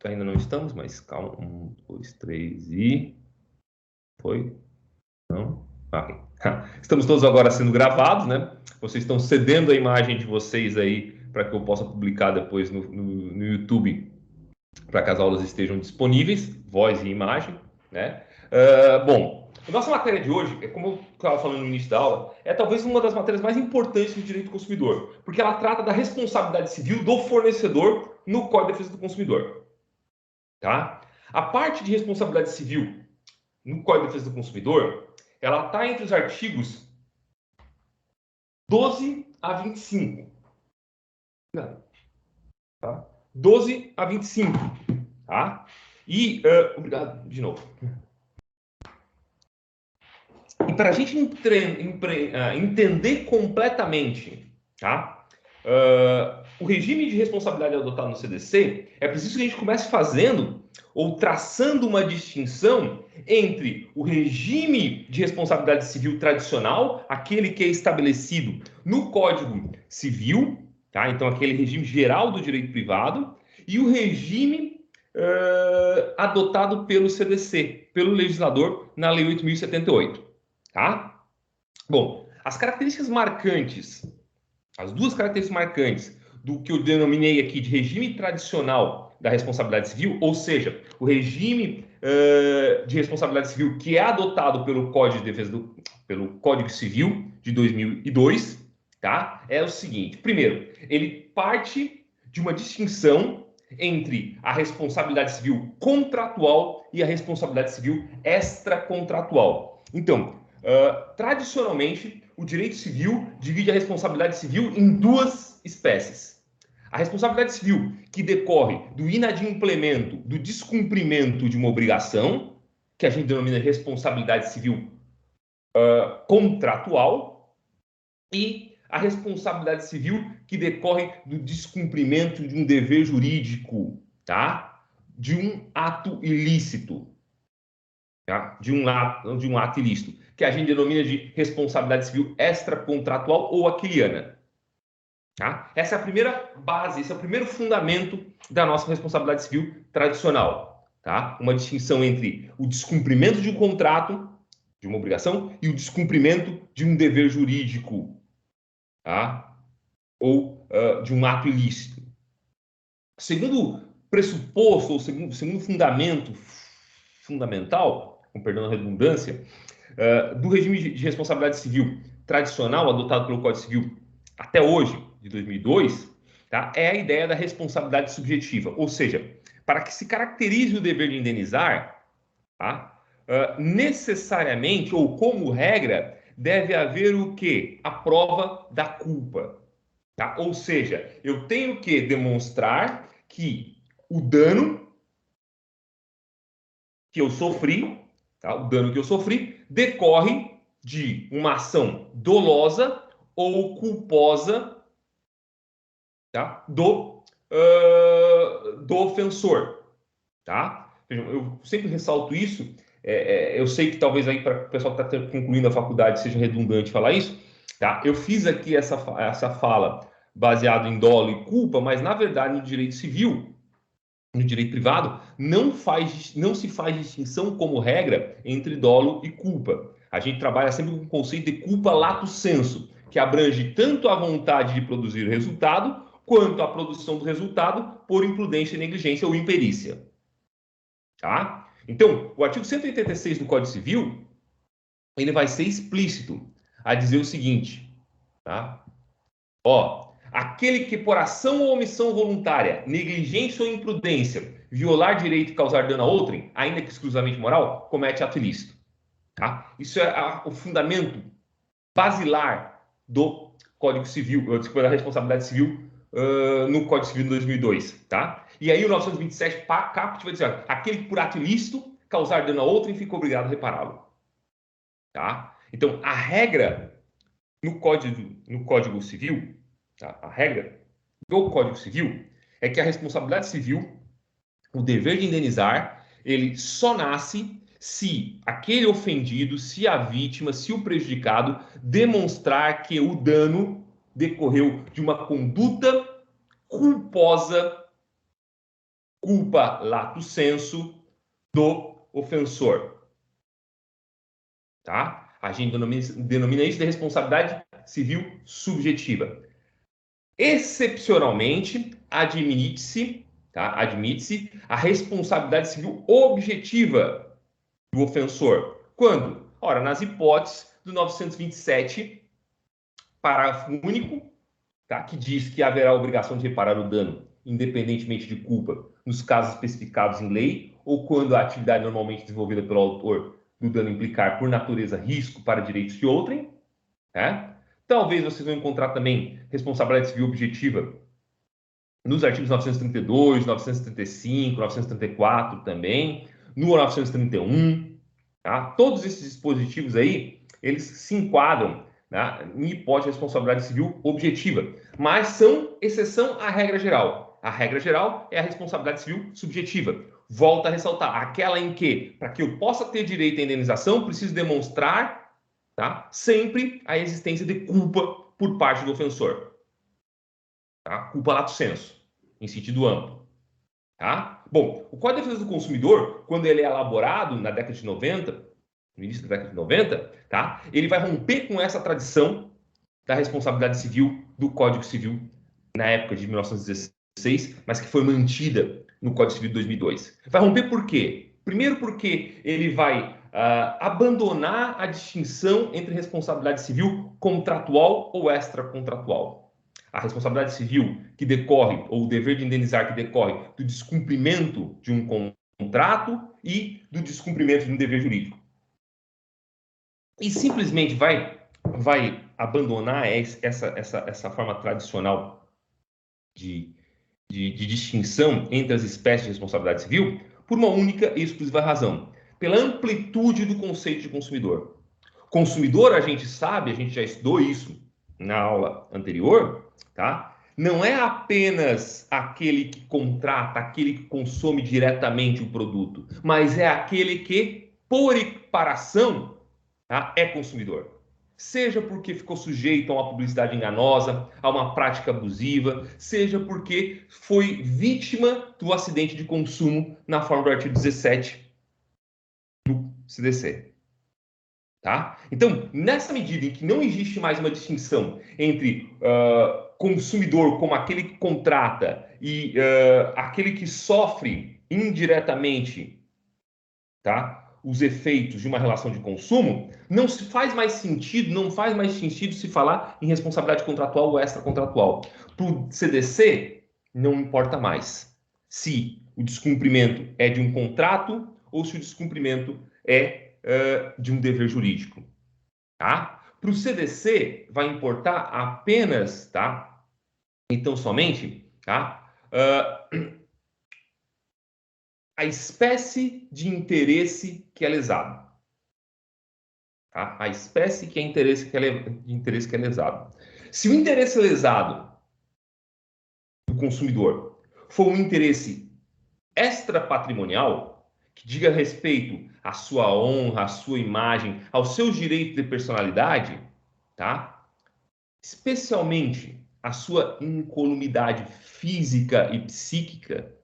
Ainda não estamos, mas calma. 1, 2, 3 e... Foi? Não? Ok. Estamos todos agora sendo gravados, né? Vocês estão cedendo a imagem de vocês aí para que eu possa publicar depois no YouTube, para que as aulas estejam disponíveis, voz e imagem, né? Bom, a nossa matéria de hoje, como eu estava falando no início da aula, é talvez uma das matérias mais importantes do direito do consumidor, porque ela trata da responsabilidade civil do fornecedor no Código de Defesa do Consumidor, tá? A parte de responsabilidade civil no Código de Defesa do Consumidor, ela está entre os artigos 12 a 25. Não, tá? 12 a 25, tá? E, obrigado de novo. E para a gente entender completamente, tá? O regime de responsabilidade adotado no CDC, é preciso que a gente comece fazendo ou traçando uma distinção entre o regime de responsabilidade civil tradicional, aquele que é estabelecido no Código Civil, tá? Então aquele regime geral do direito privado, e o regime adotado pelo CDC, pelo legislador, na Lei 8.078. Tá? Bom, as características marcantes, as duas características marcantes do que eu denominei aqui de regime tradicional da responsabilidade civil, ou seja, o regime de responsabilidade civil que é adotado pelo Código de Defesa pelo Código Civil de 2002, tá? É o seguinte: primeiro, ele parte de uma distinção entre a responsabilidade civil contratual e a responsabilidade civil extracontratual. Então, tradicionalmente, o direito civil divide a responsabilidade civil em duas espécies. A responsabilidade civil que decorre do inadimplemento, do descumprimento de uma obrigação, que a gente denomina responsabilidade civil contratual, e a responsabilidade civil que decorre do descumprimento de um dever jurídico, tá? De um ato ilícito. Tá? De um ato ilícito, que a gente denomina de responsabilidade civil extracontratual ou aquiliana. Tá? Essa é a primeira base, esse é o primeiro fundamento da nossa responsabilidade civil tradicional. Tá? Uma distinção entre o descumprimento de um contrato, de uma obrigação, e o descumprimento de um dever jurídico, tá? Ou de um ato ilícito. Segundo pressuposto, ou segundo fundamento fundamental, com perdão da redundância, do regime de responsabilidade civil tradicional adotado pelo Código Civil até hoje, de 2002, tá? É a ideia da responsabilidade subjetiva, ou seja, para que se caracterize o dever de indenizar, tá? Necessariamente, ou como regra, deve haver o quê? A prova da culpa. Tá? Ou seja, eu tenho que demonstrar que o dano que eu sofri, tá? O dano que eu sofri, decorre de uma ação dolosa ou culposa, tá? Do ofensor. Tá? Eu sempre ressalto isso. Eu sei que talvez aí para o pessoal que está concluindo a faculdade seja redundante falar isso. Tá? Eu fiz aqui essa fala baseado em dolo e culpa, mas na verdade no direito civil, no direito privado, não se faz distinção como regra entre dolo e culpa. A gente trabalha sempre com o conceito de culpa lato sensu, que abrange tanto a vontade de produzir resultado, quanto a produção do resultado por imprudência, negligência ou imperícia. Tá? Então, o artigo 186 do Código Civil, ele vai ser explícito a dizer o seguinte, tá? Ó, aquele que por ação ou omissão voluntária, negligência ou imprudência, violar direito e causar dano a outrem, ainda que exclusivamente moral, comete ato ilícito. Tá? Isso é o fundamento basilar do Código Civil, da responsabilidade civil no Código Civil de 2002. Tá? E aí o 927 caput vai dizer, ó, aquele que por ato ilícito causar dano a outrem fica obrigado a repará-lo. Tá? Então, a regra no Código Civil, tá? A regra do Código Civil é que a responsabilidade civil, o dever de indenizar, ele só nasce se aquele ofendido, se a vítima, se o prejudicado demonstrar que o dano decorreu de uma conduta culposa culpa lato sensu do ofensor. Tá? A gente denomina isso de responsabilidade civil subjetiva. Excepcionalmente, admite-se, tá? Admite-se a responsabilidade civil objetiva do ofensor. Quando? Ora, nas hipóteses do 927, parágrafo único, tá? Que diz que haverá obrigação de reparar o dano, independentemente de culpa, nos casos especificados em lei, ou quando a atividade normalmente desenvolvida pelo autor do dano implicar, por natureza, risco para direitos de outrem. Né? Talvez vocês vão encontrar também responsabilidade civil objetiva nos artigos 932, 935, 934 também, no 931. Tá? Todos esses dispositivos aí, eles se enquadram, né, em hipótese de responsabilidade civil objetiva, mas são exceção à regra geral. A regra geral é a responsabilidade civil subjetiva. Volto a ressaltar, aquela em que, para que eu possa ter direito à indenização, preciso demonstrar, tá, sempre a existência de culpa por parte do ofensor. Tá? Culpa lato sensu, em sentido amplo. Tá? Bom, o Código de Defesa do Consumidor, quando ele é elaborado na década de 90, no início da década de 90, tá? Ele vai romper com essa tradição da responsabilidade civil do Código Civil na época de 1916, mas que foi mantida no Código Civil de 2002. Vai romper por quê? Primeiro porque ele vai abandonar a distinção entre responsabilidade civil contratual ou extracontratual. A responsabilidade civil que decorre, ou o dever de indenizar que decorre do descumprimento de um contrato e do descumprimento de um dever jurídico. E simplesmente vai abandonar essa forma tradicional de distinção entre as espécies de responsabilidade civil por uma única e exclusiva razão, pela amplitude do conceito de consumidor. Consumidor, a gente sabe, a gente já estudou isso na aula anterior, tá? Não é apenas aquele que contrata, aquele que consome diretamente o produto, mas é aquele que, por equiparação, tá, é consumidor. Seja porque ficou sujeito a uma publicidade enganosa, a uma prática abusiva, seja porque foi vítima do acidente de consumo na forma do artigo 17 do CDC. Tá? Então, nessa medida em que não existe mais uma distinção entre consumidor como aquele que contrata e aquele que sofre indiretamente, tá, os efeitos de uma relação de consumo, não se faz mais sentido, não faz mais sentido se falar em responsabilidade contratual ou extracontratual. Para o CDC, não importa mais se o descumprimento é de um contrato ou se o descumprimento é de um dever jurídico. Tá? Para o CDC, vai importar apenas, tá? Então, somente, tá? A espécie de interesse que é lesado. Tá? A espécie de interesse que é lesado. Se o interesse lesado do consumidor for um interesse extrapatrimonial, que diga respeito à sua honra, à sua imagem, aos seus direitos de personalidade, tá? Especialmente a sua incolumidade física e psíquica,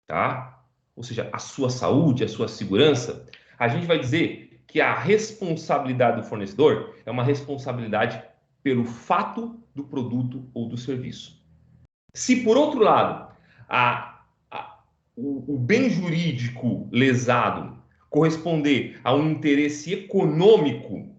tá? Ou seja, a sua saúde, a sua segurança, a gente vai dizer que a responsabilidade do fornecedor é uma responsabilidade pelo fato do produto ou do serviço. Se, por outro lado, o bem jurídico lesado corresponder a um interesse econômico,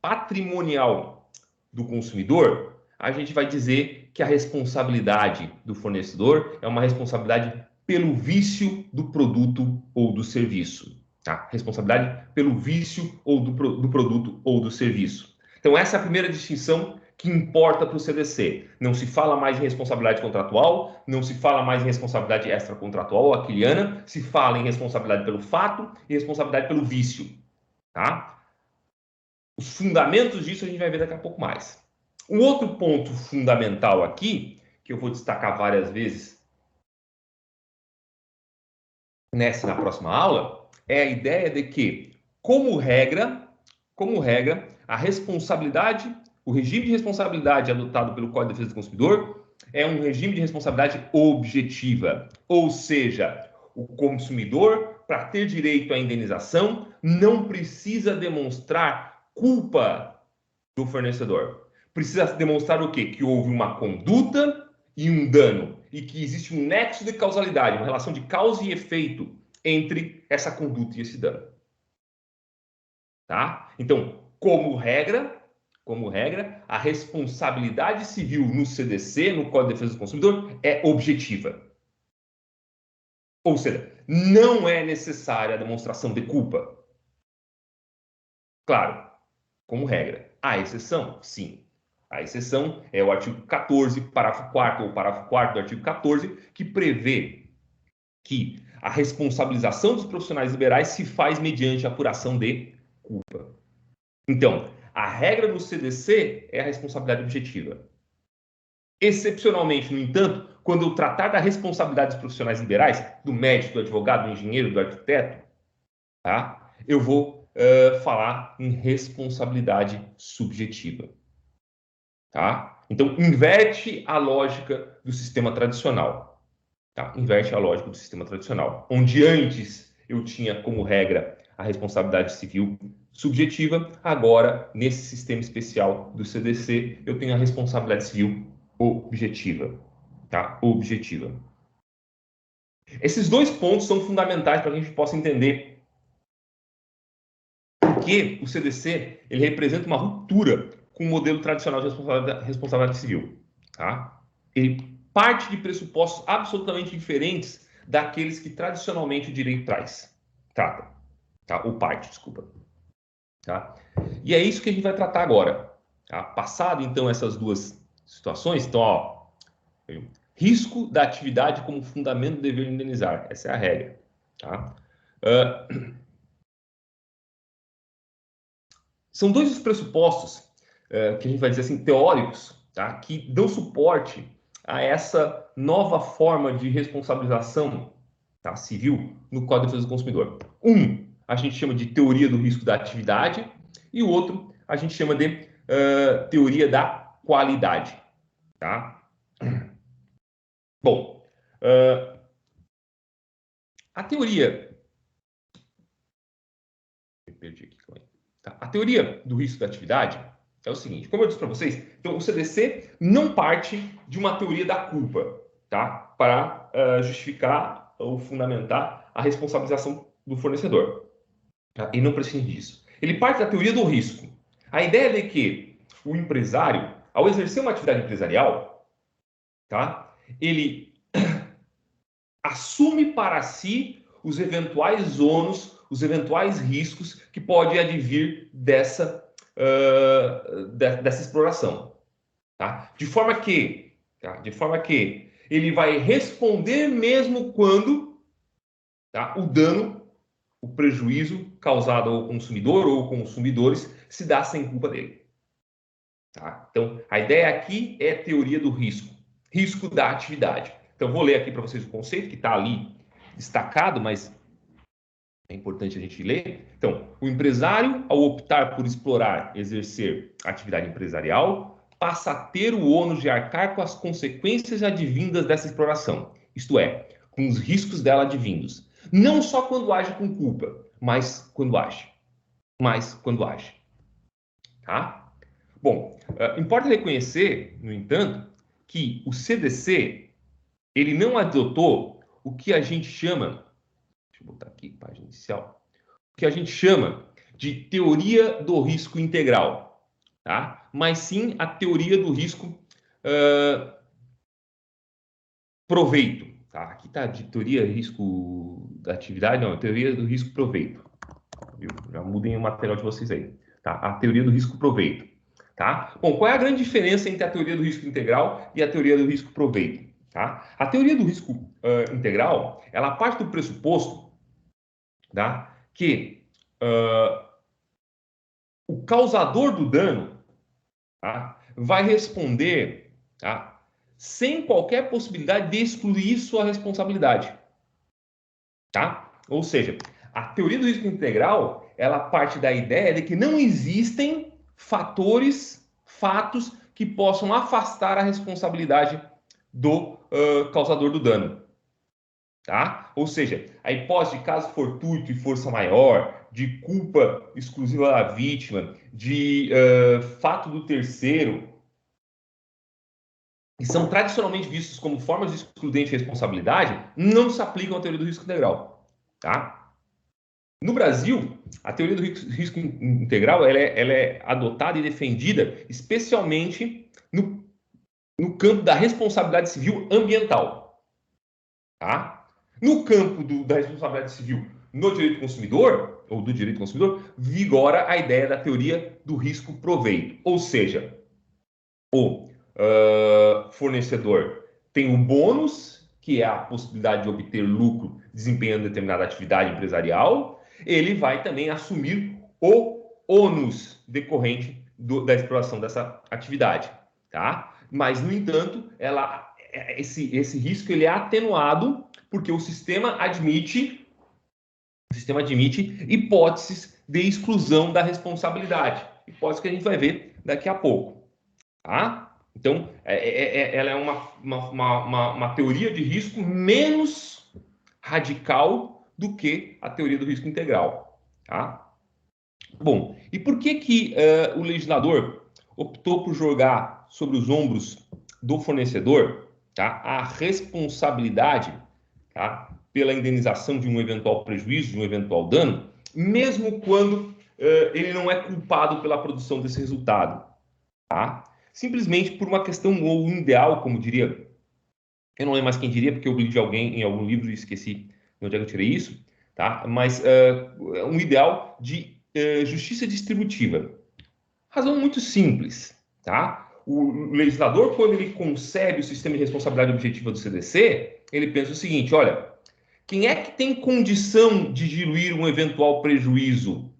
patrimonial do consumidor, a gente vai dizer que a responsabilidade do fornecedor é uma responsabilidade pelo vício do produto ou do serviço. Tá? Responsabilidade pelo vício ou do produto ou do serviço. Então, essa é a primeira distinção que importa para o CDC. Não se fala mais em responsabilidade contratual, não se fala mais em responsabilidade extracontratual ou aquiliana, se fala em responsabilidade pelo fato e responsabilidade pelo vício. Tá? Os fundamentos disso a gente vai ver daqui a pouco mais. Um outro ponto fundamental aqui, que eu vou destacar várias vezes na próxima aula, é a ideia de que, como regra, a responsabilidade, o regime de responsabilidade adotado pelo Código de Defesa do Consumidor é um regime de responsabilidade objetiva, ou seja, o consumidor, para ter direito à indenização, não precisa demonstrar culpa do fornecedor. Precisa demonstrar o quê? Que houve uma conduta e um dano, e que existe um nexo de causalidade, uma relação de causa e efeito entre essa conduta e esse dano. Tá? Então, como regra, a responsabilidade civil no CDC, no Código de Defesa do Consumidor, é objetiva. Ou seja, não é necessária a demonstração de culpa. Claro, como regra. Há exceção? Sim. A exceção é o artigo 14, parágrafo 4º ou parágrafo 4º do artigo 14, que prevê que a responsabilização dos profissionais liberais se faz mediante a apuração de culpa. Então, a regra do CDC é a responsabilidade objetiva. Excepcionalmente, no entanto, quando eu tratar da responsabilidade dos profissionais liberais, do médico, do advogado, do engenheiro, do arquiteto, tá? Eu vou falar em responsabilidade subjetiva. Tá? Então, inverte a lógica do sistema tradicional. Tá? Inverte a lógica do sistema tradicional, onde antes eu tinha como regra a responsabilidade civil subjetiva, agora, nesse sistema especial do CDC, eu tenho a responsabilidade civil objetiva. Tá? Objetiva. Esses dois pontos são fundamentais para que a gente possa entender por que o CDC ele representa uma ruptura com o modelo tradicional de responsabilidade civil. Tá? Ele parte de pressupostos absolutamente diferentes daqueles que tradicionalmente o direito trata. Tá? Ou parte, desculpa. Tá? E é isso que a gente vai tratar agora. Tá? Passado, então, essas duas situações, então, ó, risco da atividade como fundamento do dever de indenizar. Essa é a regra. Tá? São dois os pressupostos que a gente vai dizer assim, teóricos, tá? Que dão suporte a essa nova forma de responsabilização, tá, civil no Código de Defesa do Consumidor. Um, a gente chama de teoria do risco da atividade e o outro a gente chama de teoria da qualidade. Tá? Bom, a teoria... Me perdi aqui. Tá? A teoria do risco da atividade é o seguinte, como eu disse para vocês, então o CDC não parte de uma teoria da culpa, tá? Para justificar ou fundamentar a responsabilização do fornecedor. Tá? E não prescinde disso. Ele parte da teoria do risco. A ideia é de que o empresário, ao exercer uma atividade empresarial, tá? Ele assume para si os eventuais ônus, os eventuais riscos que podem advir dessa exploração. Tá? De forma que ele vai responder mesmo quando, tá, o dano, o prejuízo causado ao consumidor ou consumidores se dá sem culpa dele. Tá? Então, a ideia aqui é a teoria do risco. Risco da atividade. Então, vou ler aqui para vocês o conceito que está ali destacado, mas é importante a gente ler. Então, o empresário, ao optar por explorar, exercer atividade empresarial, passa a ter o ônus de arcar com as consequências advindas dessa exploração. Isto é, com os riscos dela advindos. Não só quando age com culpa, mas quando age. Tá? Bom, importa reconhecer, no entanto, que o CDC ele não adotou o que a gente chama, deixa eu botar aqui, página inicial, o que a gente chama de teoria do risco integral, tá? Mas sim a teoria do risco proveito. Tá? Aqui está de teoria risco da atividade, não, teoria do risco proveito. Viu? Já mudem o material de vocês aí. Tá? A teoria do risco proveito. Tá? Bom, qual é a grande diferença entre a teoria do risco integral e a teoria do risco proveito? Tá? A teoria do risco integral, ela parte do pressuposto, tá, que o causador do dano, tá, vai responder, tá, sem qualquer possibilidade de excluir sua responsabilidade. Tá? Ou seja, a teoria do risco integral, ela parte da ideia de que não existem fatos que possam afastar a responsabilidade do causador do dano. Tá? Ou seja, a hipótese de caso fortuito e força maior, de culpa exclusiva da vítima, de fato do terceiro, que são tradicionalmente vistos como formas de excludente de responsabilidade, não se aplicam à teoria do risco integral. Tá? No Brasil, a teoria do risco integral ela é adotada e defendida especialmente no campo da responsabilidade civil ambiental. Tá? No campo da responsabilidade civil no direito do consumidor, ou do direito do consumidor, vigora a ideia da teoria do risco-proveito. Ou seja, o fornecedor tem um bônus, que é a possibilidade de obter lucro desempenhando determinada atividade empresarial, ele vai também assumir o ônus decorrente da exploração dessa atividade. Tá? Mas, no entanto, esse risco ele é atenuado porque o sistema admite hipóteses de exclusão da responsabilidade. Hipótese que a gente vai ver daqui a pouco. Tá? Então, ela é uma teoria de risco menos radical do que a teoria do risco integral. Tá? Bom, e por que o legislador optou por jogar sobre os ombros do fornecedor, tá, a responsabilidade, tá, pela indenização de um eventual prejuízo, de um eventual dano, mesmo quando ele não é culpado pela produção desse resultado? Tá? Simplesmente por uma questão ou um ideal, como diria, eu não lembro mais quem diria, porque eu li de alguém em algum livro e esqueci de onde é que eu tirei isso, tá? Mas um ideal de justiça distributiva. Razão muito simples, tá? O legislador, quando ele concebe o sistema de responsabilidade objetiva do CDC, ele pensa o seguinte: olha, quem é que tem condição de diluir um eventual prejuízo,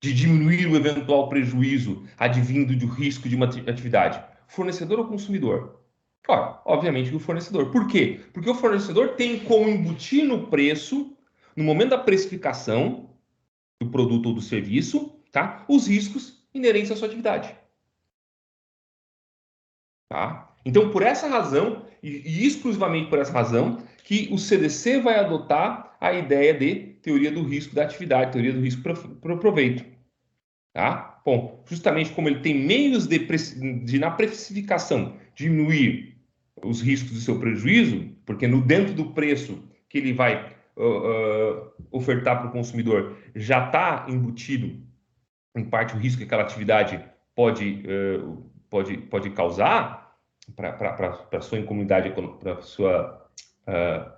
de diminuir o eventual prejuízo advindo do risco de uma atividade? Fornecedor ou consumidor? Ora, obviamente que o fornecedor. Por quê? Porque o fornecedor tem como embutir no preço, no momento da precificação do produto ou do serviço, tá, os riscos inerentes à sua atividade. Tá? Então, por essa razão, e exclusivamente por essa razão, que o CDC vai adotar a ideia de teoria do risco da atividade, teoria do risco para proveito. Tá? Bom, justamente como ele tem meios de na precificação, diminuir os riscos do seu prejuízo, porque dentro do preço que ele vai ofertar para o consumidor já está embutido, em parte, o risco que aquela atividade pode causar para a sua incomunidade, para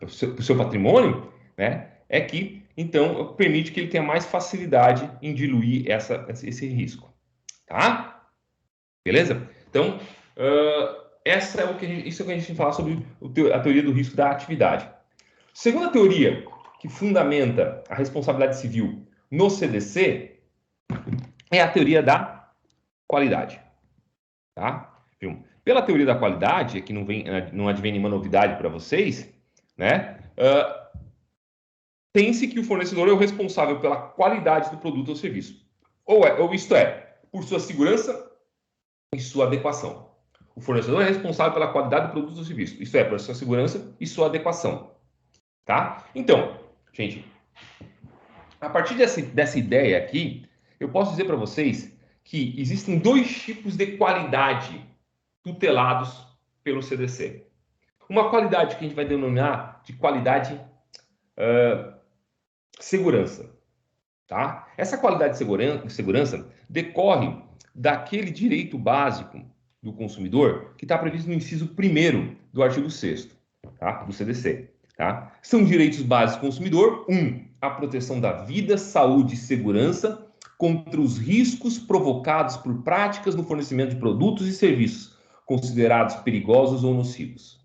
o seu patrimônio, né? É que, então, permite que ele tenha mais facilidade em diluir esse risco. Tá? Beleza? Então, isso é o que a gente tem que falar sobre a teoria do risco da atividade. Segunda teoria que fundamenta a responsabilidade civil no CDC é a teoria da qualidade. Tá? Pela teoria da qualidade, que não advém nenhuma novidade para vocês, né? Pense que o fornecedor é o responsável pela qualidade do produto ou serviço. Ou isto é, por sua segurança e sua adequação. O fornecedor é responsável pela qualidade do produto ou serviço. Isso é, por sua segurança e sua adequação. Tá? Então, gente, a partir dessa ideia aqui, eu posso dizer para vocês que existem dois tipos de qualidade tutelados pelo CDC. Uma qualidade que a gente vai denominar de qualidade segurança. Tá? Essa qualidade de segurança decorre daquele direito básico do consumidor que está previsto no inciso 1º do artigo 6º, tá? Do CDC. Tá? São direitos básicos do consumidor: 1. A proteção da vida, saúde e segurança contra os riscos provocados por práticas no fornecimento de produtos e serviços considerados perigosos ou nocivos.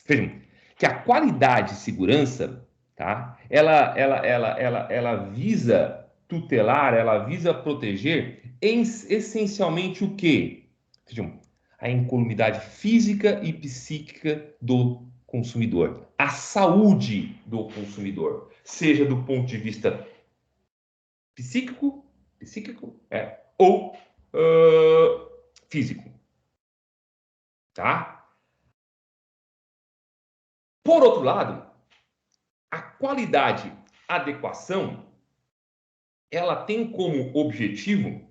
Vejam, que a qualidade e segurança, tá? Ela visa tutelar, ela visa proteger essencialmente o quê? Vejam, a incolumidade física e psíquica do consumidor, a saúde do consumidor, seja do ponto de vista psíquico ou físico, tá? Por outro lado, a qualidade adequação, ela tem como objetivo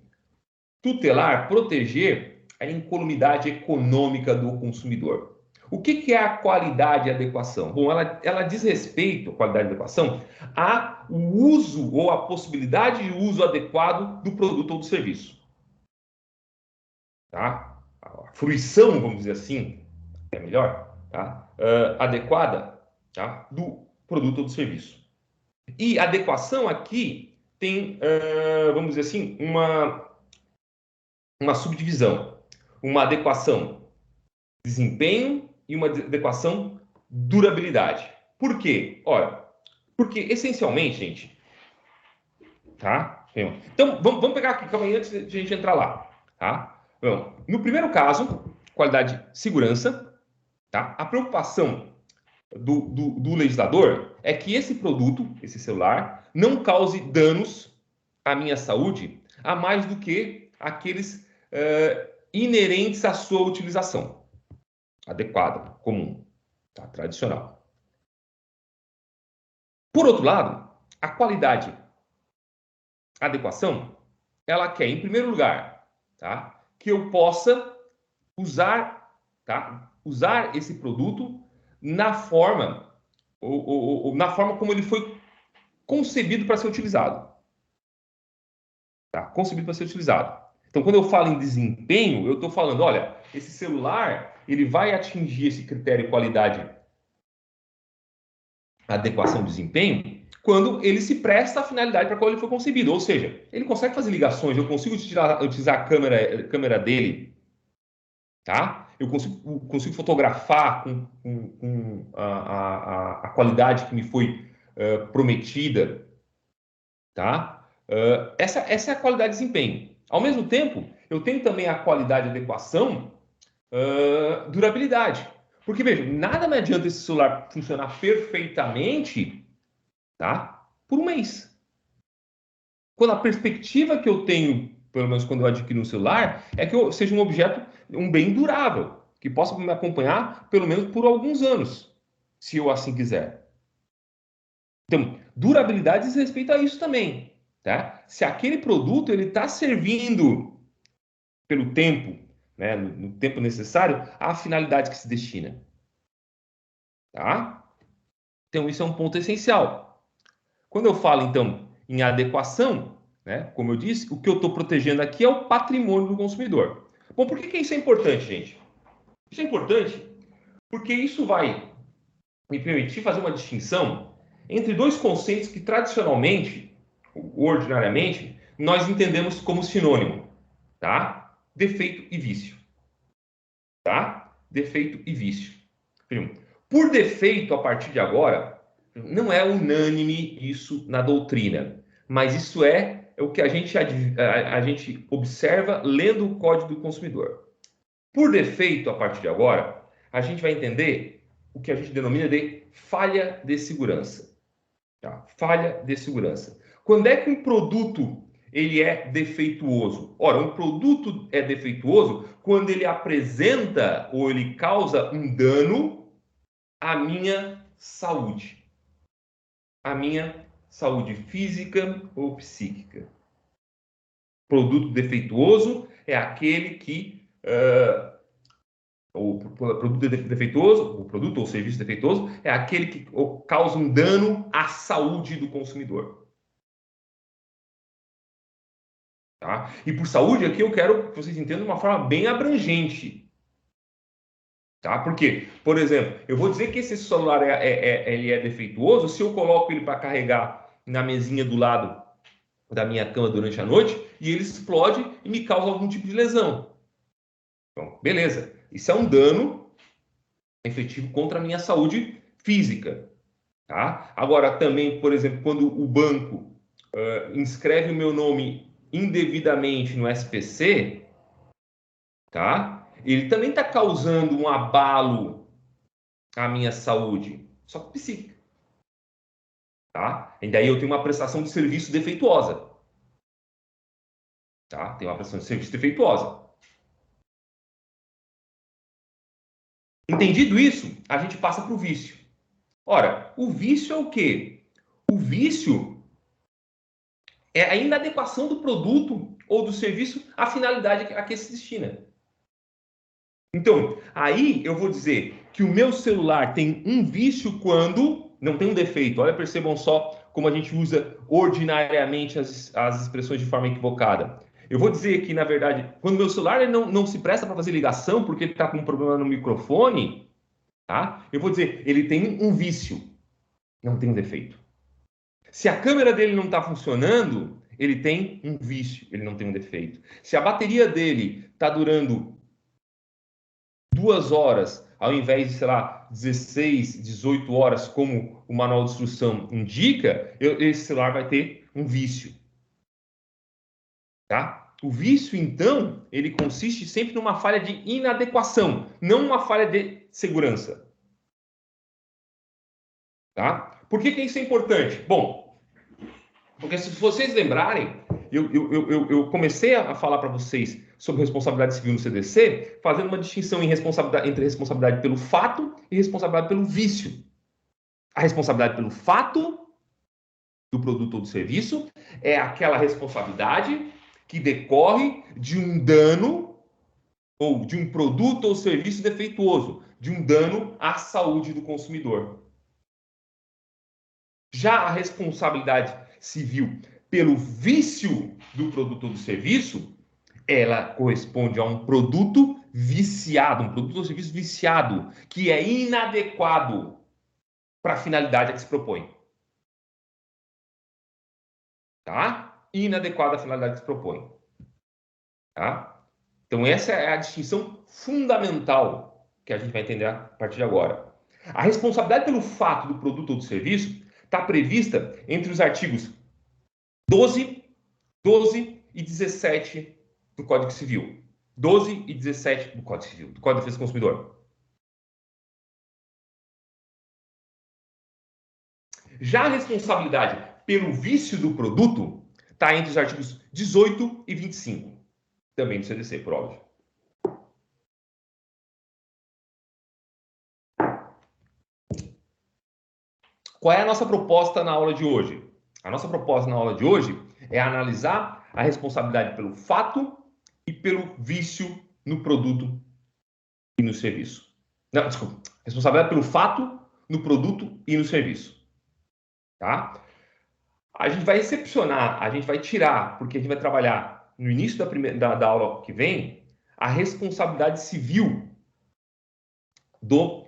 tutelar, proteger a incolumidade econômica do consumidor. O que é a qualidade e adequação? Bom, ela diz respeito, a qualidade e adequação, ao uso ou a possibilidade de uso adequado do produto ou do serviço. Tá? A fruição, vamos dizer assim, é melhor, tá? Adequada, tá? Do produto ou do serviço. E adequação aqui tem, vamos dizer assim, uma subdivisão. Uma adequação desempenho e uma adequação durabilidade. Por quê? Olha, porque essencialmente, gente, tá? Então, vamos pegar aqui, calma aí, antes de a gente entrar lá, tá? Bom, no primeiro caso, qualidade segurança, tá? A preocupação do legislador é que esse produto, esse celular, não cause danos à minha saúde a mais do que aqueles inerentes à sua utilização adequada, comum, tá? Tradicional. Por outro lado, a qualidade, a adequação, ela quer, em primeiro lugar, tá? Que eu possa usar, tá? Usar esse produto na forma, na forma como ele foi concebido para ser utilizado. Tá? Concebido para ser utilizado. Então, quando eu falo em desempenho, eu estou falando, olha, esse celular, ele vai atingir esse critério de qualidade, adequação e desempenho, quando ele se presta à finalidade para a qual ele foi concebido. Ou seja, ele consegue fazer ligações, eu consigo utilizar a câmera dele, tá? Eu consigo fotografar com a qualidade que me foi prometida, tá? Essa é a qualidade de desempenho. Ao mesmo tempo, eu tenho também a qualidade de adequação, durabilidade. Porque, veja, nada me adianta esse celular funcionar perfeitamente, tá? Por um mês. Quando a perspectiva que eu tenho, pelo menos quando eu adquiro um celular, é que eu seja um objeto, um bem durável, que possa me acompanhar pelo menos por alguns anos, se eu assim quiser. Então, durabilidade diz respeito a isso também, tá? Se aquele produto ele está servindo pelo tempo, né, no tempo necessário, à finalidade que se destina, tá? Então, isso é um ponto essencial. Quando eu falo, então, em adequação, né, como eu disse, o que eu estou protegendo aqui é o patrimônio do consumidor. Bom, por que isso é importante, gente? Isso é importante porque isso vai me permitir fazer uma distinção entre dois conceitos que tradicionalmente, ordinariamente, nós entendemos como sinônimo, tá? Defeito e vício, tá? Defeito e vício. Por defeito, a partir de agora, não é unânime isso na doutrina, mas isso é o que a gente observa lendo o Código do Consumidor. Por defeito, a partir de agora, a gente vai entender o que a gente denomina de falha de segurança. Tá? Falha de segurança. Quando é que um produto ele é defeituoso? Ora, um produto é defeituoso quando ele apresenta ou ele causa um dano à minha saúde. À minha saúde física ou psíquica. Produto defeituoso é aquele que o produto defeituoso, o produto ou serviço defeituoso é aquele que causa um dano à saúde do consumidor. Tá? E por saúde aqui eu quero que vocês entendam de uma forma bem abrangente. Tá? Porque, por exemplo, eu vou dizer que esse celular ele é defeituoso se eu coloco ele para carregar na mesinha do lado da minha cama durante a noite e ele explode e me causa algum tipo de lesão. Então, beleza. Isso é um dano efetivo contra a minha saúde física. Tá? Agora, também, por exemplo, quando o banco inscreve o meu nome indevidamente no SPC, tá? Ele também está causando um abalo à minha saúde, só que psíquica. Tá? E daí eu tenho uma prestação de serviço defeituosa. Tá? Tem uma prestação de serviço defeituosa. Entendido isso, a gente passa para o vício. Ora, o vício é o quê? O vício é a inadequação do produto ou do serviço à finalidade a que se destina. Então, aí eu vou dizer que o meu celular tem um vício quando não tem um defeito. Olha, percebam só como a gente usa ordinariamente as expressões de forma equivocada. Eu vou dizer que, na verdade, quando meu celular ele não se presta para fazer ligação porque ele está com um problema no microfone, tá? Eu vou dizer, ele tem um vício, não tem um defeito. Se a câmera dele não está funcionando, ele tem um vício, ele não tem um defeito. Se a bateria dele está durando 2 horas, ao invés de, sei lá, 16, 18 horas, como o manual de instrução indica, esse celular vai ter um vício. Tá? O vício, então, ele consiste sempre numa falha de inadequação, não uma falha de segurança. Tá? Por que isso é importante? Bom, porque se vocês lembrarem, eu comecei a falar para vocês sobre responsabilidade civil no CDC, fazendo uma distinção entre responsabilidade pelo fato e responsabilidade pelo vício. A responsabilidade pelo fato do produto ou do serviço é aquela responsabilidade que decorre de um dano ou de um produto ou serviço defeituoso, de um dano à saúde do consumidor. Já a responsabilidade civil pelo vício do produto ou do serviço, ela corresponde a um produto viciado, um produto ou serviço viciado, que é inadequado para a finalidade a que se propõe. Tá? Inadequado à finalidade que se propõe. Tá? Então, essa é a distinção fundamental que a gente vai entender a partir de agora. A responsabilidade pelo fato do produto ou do serviço está prevista entre os artigos 12, 12 e 17 do Código Civil. 12 e 17 do Código Civil, do Código de Defesa do Consumidor. Já a responsabilidade pelo vício do produto está entre os artigos 18 e 25, também do CDC, por óbvio. Qual é a nossa proposta na aula de hoje? A nossa proposta na aula de hoje é analisar a responsabilidade pelo fato e pelo vício no produto e no serviço. Não, desculpa. Responsabilidade pelo fato, no produto e no serviço. Tá? A gente vai excepcionar, a gente vai tirar, porque a gente vai trabalhar no início da aula que vem, a responsabilidade civil do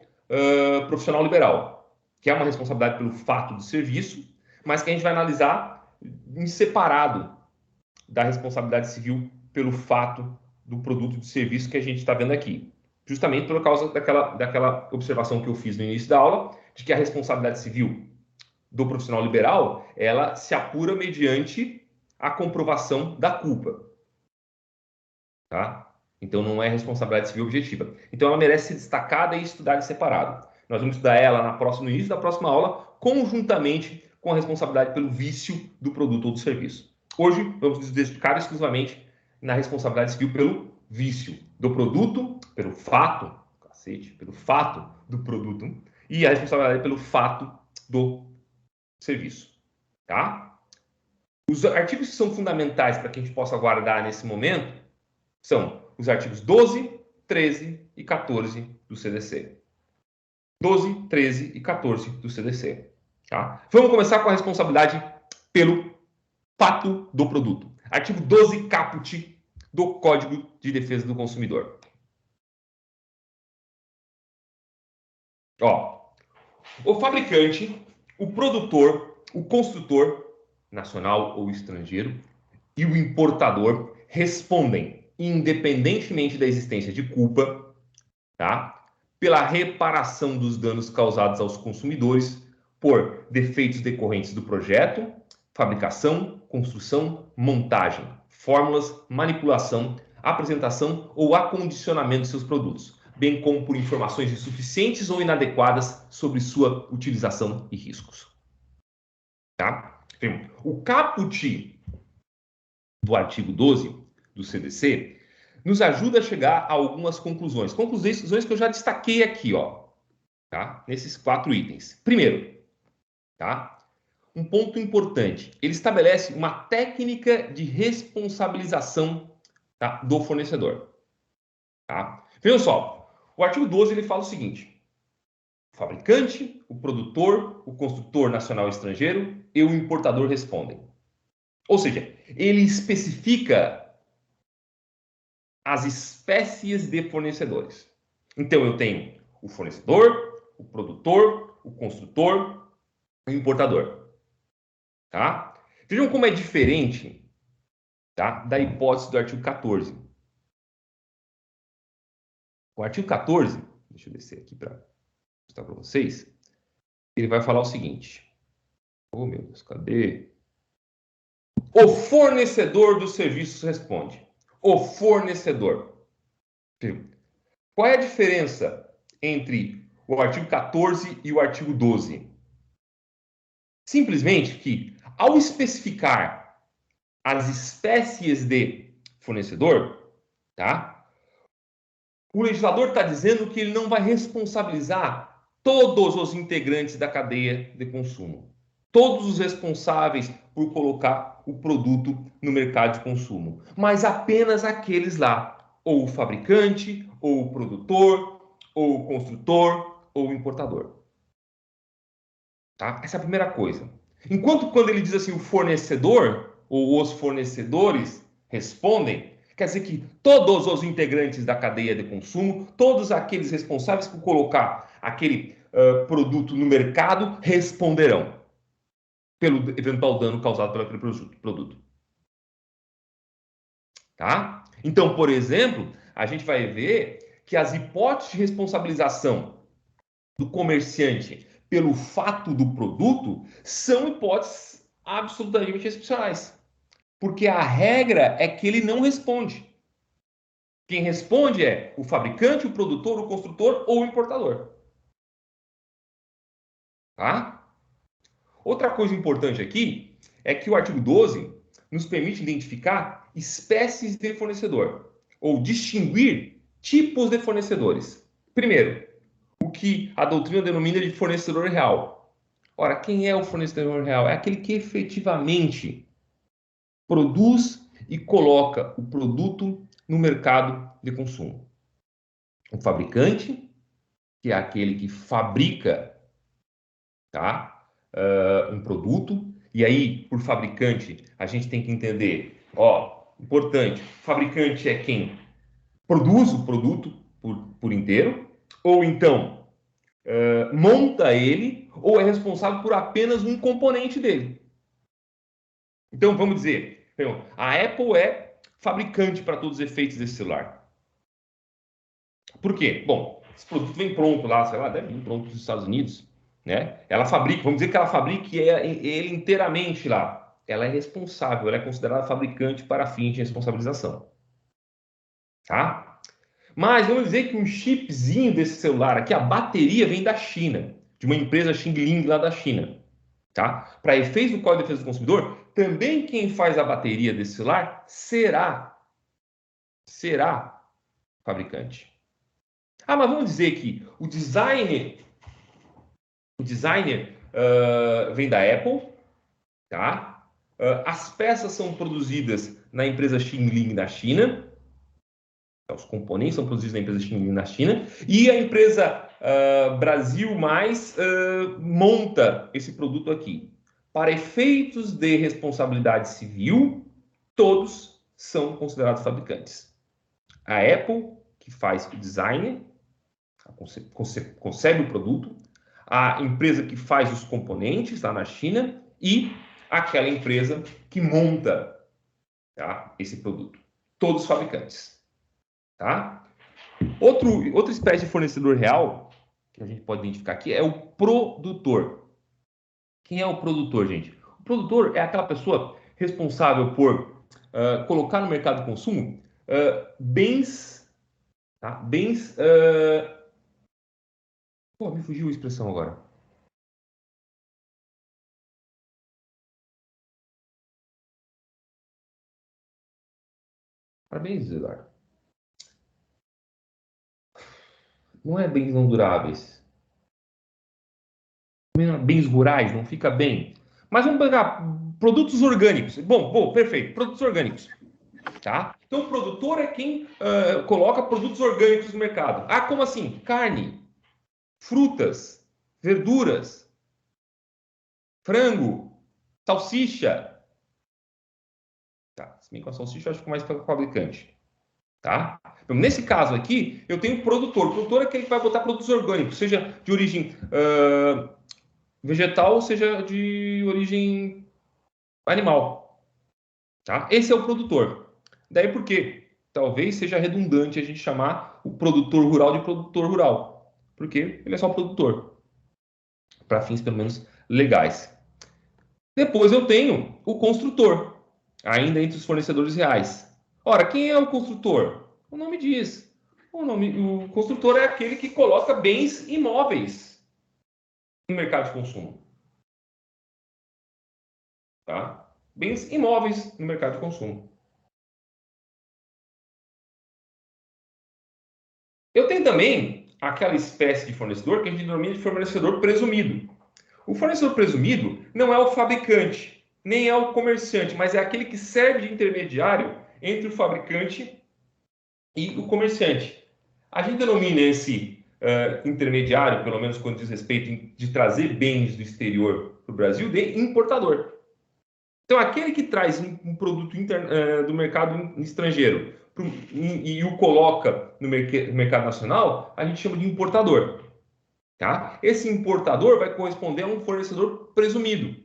profissional liberal, que é uma responsabilidade pelo fato do serviço, mas que a gente vai analisar em separado da responsabilidade civil pelo fato do produto de serviço que a gente está vendo aqui. Justamente por causa daquela observação que eu fiz no início da aula, de que a responsabilidade civil do profissional liberal, ela se apura mediante a comprovação da culpa. Tá? Então, não é responsabilidade civil objetiva. Então, ela merece ser destacada e estudada em separado. Nós vamos estudar ela no início da próxima aula, conjuntamente com a responsabilidade pelo vício do produto ou do serviço. Hoje, vamos nos dedicar exclusivamente na responsabilidade civil pelo vício do produto, pelo fato do produto, e a responsabilidade pelo fato do serviço. Tá? Os artigos que são fundamentais para que a gente possa guardar nesse momento são os artigos 12, 13 e 14 do CDC. 12, 13 e 14 do CDC. Tá? Vamos começar com a responsabilidade pelo fato do produto. Artigo 12 caput do Código de Defesa do Consumidor. Ó, o fabricante, o produtor, o construtor, nacional ou estrangeiro, e o importador respondem, independentemente da existência de culpa, tá? Pela reparação dos danos causados aos consumidores por defeitos decorrentes do projeto, fabricação, construção, montagem, fórmulas, manipulação, apresentação ou acondicionamento de seus produtos, bem como por informações insuficientes ou inadequadas sobre sua utilização e riscos. Tá? O caput do artigo 12 do CDC nos ajuda a chegar a algumas conclusões. Conclusões que eu já destaquei aqui, ó. tá? Nesses 4 itens. Primeiro, tá? Um ponto importante, ele estabelece uma técnica de responsabilização, tá, do fornecedor. Tá? Vejam só, o artigo 12 ele fala o seguinte: o fabricante, o produtor, o construtor nacional e estrangeiro e o importador respondem. Ou seja, ele especifica as espécies de fornecedores. Então eu tenho o fornecedor, o produtor, o construtor e o importador. Tá? Vejam como é diferente, tá, da hipótese do artigo 14. O artigo 14, deixa eu descer aqui para mostrar para vocês, ele vai falar o seguinte. Oh, meu Deus, cadê? O fornecedor dos serviços responde. O fornecedor. Qual é a diferença entre o artigo 14 e o artigo 12? Simplesmente que, ao especificar as espécies de fornecedor, tá? O legislador está dizendo que ele não vai responsabilizar todos os integrantes da cadeia de consumo. Todos os responsáveis por colocar o produto no mercado de consumo, mas apenas aqueles lá, ou o fabricante, ou o produtor, ou o construtor, ou o importador. Tá? Essa é a primeira coisa. Enquanto quando ele diz assim, o fornecedor, ou os fornecedores respondem, quer dizer que todos os integrantes da cadeia de consumo, todos aqueles responsáveis por colocar aquele produto no mercado, responderão pelo eventual dano causado por aquele produto. Tá? Então, por exemplo, a gente vai ver que as hipóteses de responsabilização do comerciante pelo fato do produto são hipóteses absolutamente excepcionais. Porque a regra é que ele não responde. Quem responde é o fabricante, o produtor, o construtor ou o importador. Tá? Outra coisa importante aqui é que o artigo 12 nos permite identificar espécies de fornecedor ou distinguir tipos de fornecedores. Primeiro, o que a doutrina denomina de fornecedor real. Ora, quem é o fornecedor real? É aquele que efetivamente produz e coloca o produto no mercado de consumo. O fabricante, que é aquele que fabrica, tá, um produto, e aí, por fabricante, a gente tem que entender, ó, importante, fabricante é quem produz o produto por inteiro, ou então monta ele, ou é responsável por apenas um componente dele. Então, vamos dizer, a Apple é fabricante para todos os efeitos desse celular. Por quê? Bom, esse produto vem pronto lá, sei lá, deve vir pronto dos Estados Unidos, né? Ela fabrica, vamos dizer que ela fabrique ele inteiramente lá. Ela é responsável, ela é considerada fabricante para fins de responsabilização, tá? Mas vamos dizer que um chipzinho desse celular aqui, a bateria vem da China, de uma empresa Xing Ling lá da China, tá? Para efeitos do Código de Defesa do Consumidor, também quem faz a bateria desse celular será fabricante. Ah, mas vamos dizer que o designer vem da Apple, tá? As peças são produzidas na empresa Xingling da China, os componentes são produzidos na empresa Xingling na China, e a empresa Brasil Mais monta esse produto aqui. Para efeitos de responsabilidade civil, todos são considerados fabricantes. A Apple, que faz o design, concebe o produto, a empresa que faz os componentes lá na China e aquela empresa que monta, tá, esse produto. Todos fabricantes. Tá? Outra espécie de fornecedor real que a gente pode identificar aqui é o produtor. Quem é o produtor, gente? O produtor é aquela pessoa responsável por colocar no mercado de consumo bens, tá? Bens. Pô, me fugiu a expressão agora. Parabéns, Eduardo. Não é bens não duráveis. bens rurais, não fica bem. Mas vamos pegar produtos orgânicos. Bom, perfeito, produtos orgânicos. Tá? Então, o produtor é quem coloca produtos orgânicos no mercado. Ah, como assim? Carne, frutas, verduras, frango, salsicha. Tá? Se bem com a salsicha, eu acho que é mais para o fabricante. Tá? Então, nesse caso aqui, eu tenho o produtor. O produtor é aquele que vai botar produtos orgânicos, seja de origem vegetal, seja de origem animal. Tá? Esse é o produtor. Daí por quê? Talvez seja redundante a gente chamar o produtor rural de produtor rural, porque ele é só produtor, para fins pelo menos legais. Depois eu tenho o construtor, ainda entre os fornecedores reais. Ora, quem é o construtor? O nome diz. O construtor é aquele que coloca bens imóveis no mercado de consumo. Tá? Bens imóveis no mercado de consumo. Eu tenho também aquela espécie de fornecedor que a gente denomina de fornecedor presumido. O fornecedor presumido não é o fabricante, nem é o comerciante, mas é aquele que serve de intermediário entre o fabricante e o comerciante. A gente denomina esse intermediário, pelo menos quando diz respeito de trazer bens do exterior para o Brasil, de importador. Então, aquele que traz um produto do mercado estrangeiro e o coloca no mercado nacional, a gente chama de importador. Tá? Esse importador vai corresponder a um fornecedor presumido.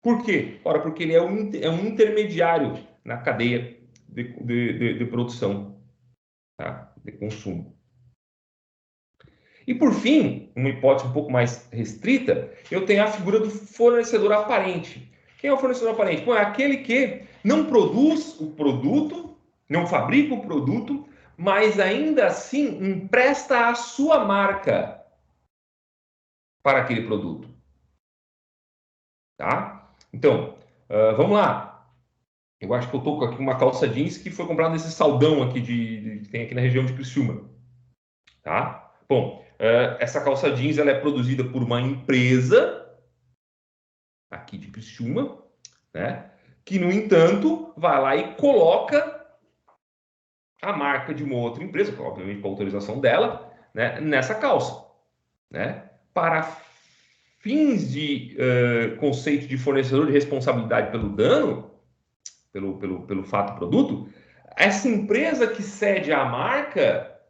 Por quê? Ora, porque ele é um intermediário na cadeia de produção, tá? De consumo. E por fim, uma hipótese um pouco mais restrita, eu tenho a figura do fornecedor aparente. Quem é o fornecedor aparente? Bom, é aquele que não produz o produto, não fabrica o produto, mas ainda assim empresta a sua marca para aquele produto. Tá? Então, vamos lá. Eu acho que eu estou com aqui uma calça jeans que foi comprada nesse saldão aqui que tem aqui na região de Criciúma. Tá? Bom, essa calça jeans ela é produzida por uma empresa aqui de Criciúma, né? Que, no entanto, vai lá e coloca a marca de uma outra empresa, obviamente com a autorização dela, né? Nessa calça, né? Para fins de conceito de fornecedor de responsabilidade pelo dano, pelo fato produto, essa empresa que cede a marca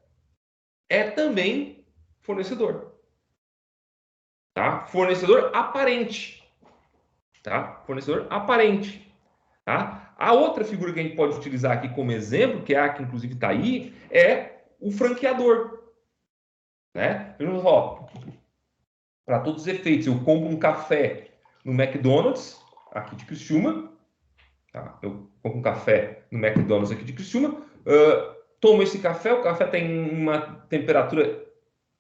é também fornecedor. Tá? Fornecedor aparente. Tá? Fornecedor aparente. Tá? A outra figura que a gente pode utilizar aqui como exemplo, que é a que inclusive está aí, é o franqueador. Né? Para todos os efeitos, eu compro um café no McDonald's, aqui de Criciúma. Tá? Eu compro um café no McDonald's aqui de Criciúma. Tomo esse café, o café tem uma temperatura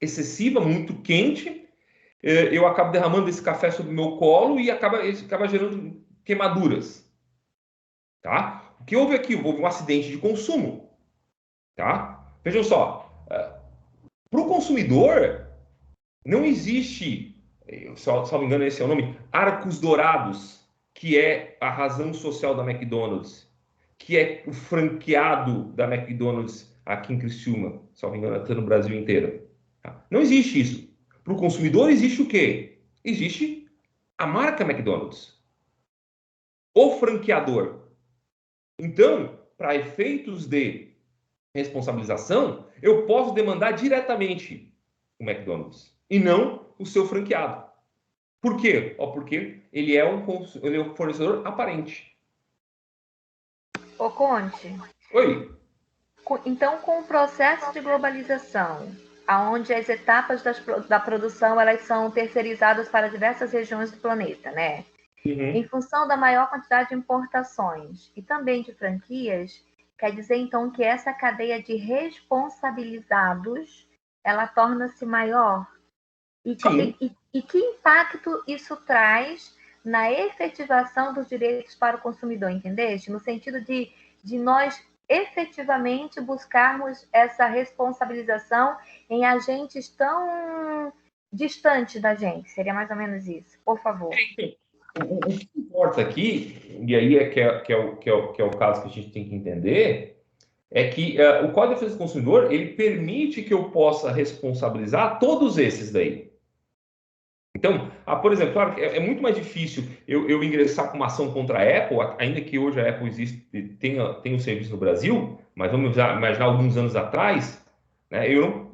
excessiva, muito quente. Eu acabo derramando esse café sobre o meu colo e acaba gerando queimaduras. Tá? O que houve aqui? Houve um acidente de consumo. Tá? Vejam só, para o consumidor, não existe, se não me engano, esse é o nome, arcos dourados, que é a razão social da McDonald's, que é o franqueado da McDonald's aqui em Criciúma, se não me engano, até no Brasil inteiro. Tá? Não existe isso. Para o consumidor, existe o quê? Existe a marca McDonald's, o franqueador. Então, para efeitos de responsabilização, eu posso demandar diretamente o McDonald's e não o seu franqueado. Por quê? Porque ele é um fornecedor aparente. Ô, Conte. Oi. Então, com o processo de globalização, onde as etapas da produção elas são terceirizadas para diversas regiões do planeta, né? Em função da maior quantidade de importações e também de franquias, quer dizer então que essa cadeia de responsabilizados ela torna-se maior. E que impacto isso traz na efetivação dos direitos para o consumidor, entendeste? No sentido de nós efetivamente buscarmos essa responsabilização em agentes tão distante da gente. Seria mais ou menos isso, por favor. O que importa aqui, e aí que é o caso que a gente tem que entender, é que o Código de Defesa do Consumidor, ele permite que eu possa responsabilizar todos esses daí. Então, por exemplo, claro que é muito mais difícil eu ingressar com uma ação contra a Apple, ainda que hoje a Apple tenha um serviço no Brasil, mas vamos imaginar alguns anos atrás, né,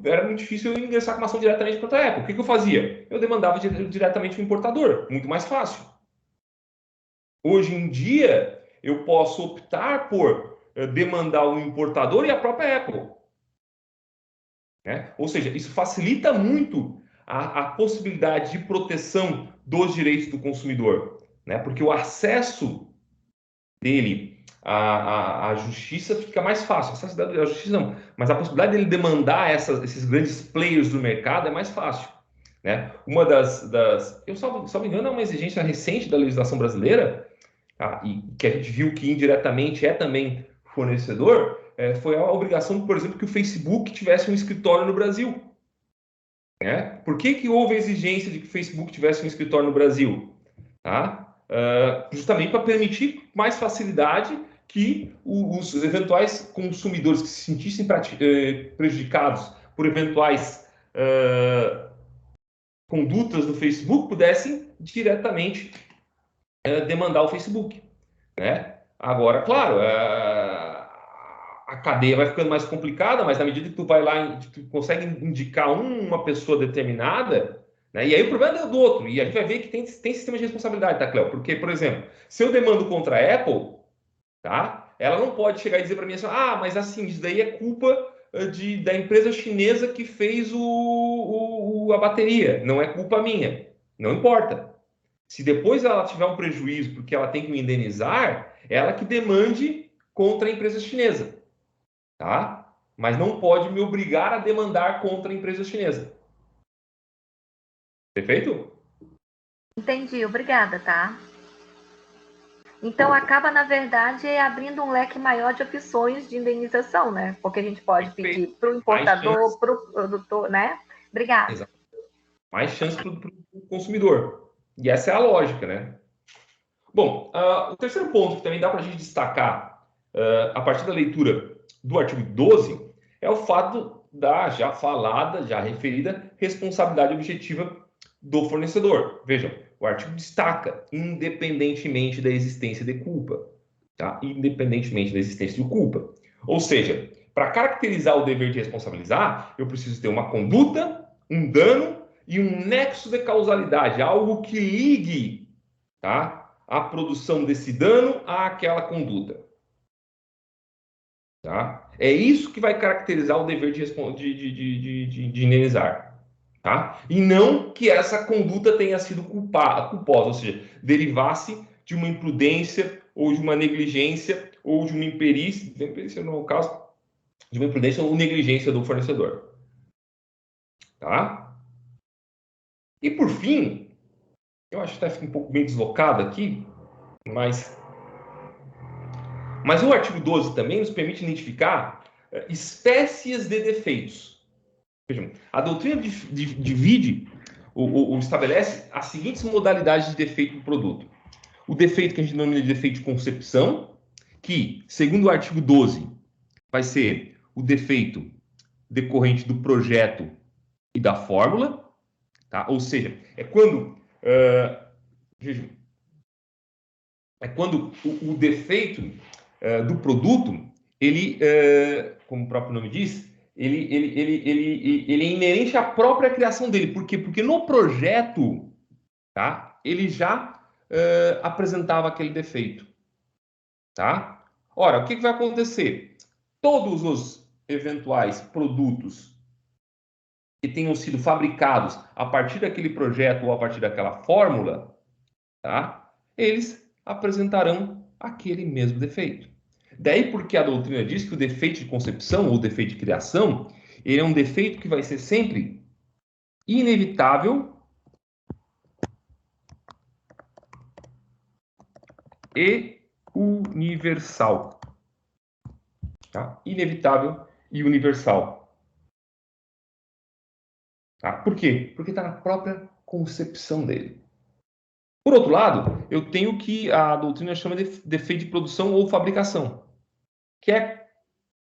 era muito difícil eu ingressar com uma ação diretamente contra a Apple. O que eu fazia? Eu demandava diretamente o importador, muito mais fácil. Hoje em dia, eu posso optar por demandar o importador e a própria Apple. Né? Ou seja, isso facilita muito a possibilidade de proteção dos direitos do consumidor, né? Porque o acesso dele à justiça fica mais fácil. Acesso à justiça não, mas a possibilidade dele demandar esses grandes players do mercado é mais fácil. Né? Uma eu só me engano, é uma exigência recente da legislação brasileira, tá? E que a gente viu que indiretamente é também fornecedor, foi a obrigação, por exemplo, que o Facebook tivesse um escritório no Brasil. Né? Por que houve a exigência de que o Facebook tivesse um escritório no Brasil? Tá? Justamente para permitir mais facilidade que os eventuais consumidores que se sentissem prejudicados por eventuais condutas do Facebook pudessem diretamente demandar o Facebook. Né? Agora, claro, a cadeia vai ficando mais complicada, mas na medida que tu vai lá, tu consegue indicar uma pessoa determinada, né? E aí o problema é do outro, e a gente vai ver que tem sistema de responsabilidade, tá, Cléo? Porque, por exemplo, se eu demando contra a Apple, tá? Ela não pode chegar e dizer para mim assim, mas assim, isso daí é culpa da empresa chinesa que fez a bateria, não é culpa minha. Não importa. Se depois ela tiver um prejuízo porque ela tem que me indenizar, ela que demande contra a empresa chinesa, tá? Mas não pode me obrigar a demandar contra a empresa chinesa. Perfeito? Entendi, obrigada, tá? Então acaba, na verdade, abrindo um leque maior de opções de indenização, né? Porque a gente pode Perfeito. pedir para o importador, para o produtor, né? Obrigada. Exato. Mais chance para o consumidor. E essa é a lógica, né? Bom, o terceiro ponto que também dá para a gente destacar a partir da leitura do artigo 12 é o fato da já falada, já referida responsabilidade objetiva do fornecedor. Vejam, o artigo destaca independentemente da existência de culpa, tá? Independentemente da existência de culpa. Ou seja, para caracterizar o dever de responsabilizar, eu preciso ter uma conduta, um dano e um nexo de causalidade, algo que ligue, tá? A produção desse dano àquela conduta. Tá? É isso que vai caracterizar o dever de indenizar. Tá? E não que essa conduta tenha sido culposa, ou seja, derivasse de uma imprudência ou de uma negligência ou de uma imperícia não é o caso, de uma imprudência ou negligência do fornecedor. Tá? E por fim, eu acho que até fica um pouco bem deslocado aqui, mas o artigo 12 também nos permite identificar espécies de defeitos. Vejam, a doutrina divide ou estabelece as seguintes modalidades de defeito do produto. O defeito que a gente denomina de defeito de concepção, que, segundo o artigo 12, vai ser o defeito decorrente do projeto e da fórmula, tá? Ou seja, é quando o defeito do produto, ele, como o próprio nome diz, ele é inerente à própria criação dele. Por quê? Porque no projeto, tá, ele já apresentava aquele defeito. Tá? Ora, o que vai acontecer? Todos os eventuais produtos que tenham sido fabricados a partir daquele projeto ou a partir daquela fórmula, tá? Eles apresentarão aquele mesmo defeito. Daí porque a doutrina diz que o defeito de concepção ou defeito de criação, ele é um defeito que vai ser sempre inevitável e universal. Tá? Inevitável e universal. Tá? Por quê? Porque está na própria concepção dele. Por outro lado, eu tenho o que a doutrina chama de defeito de produção ou fabricação, que é,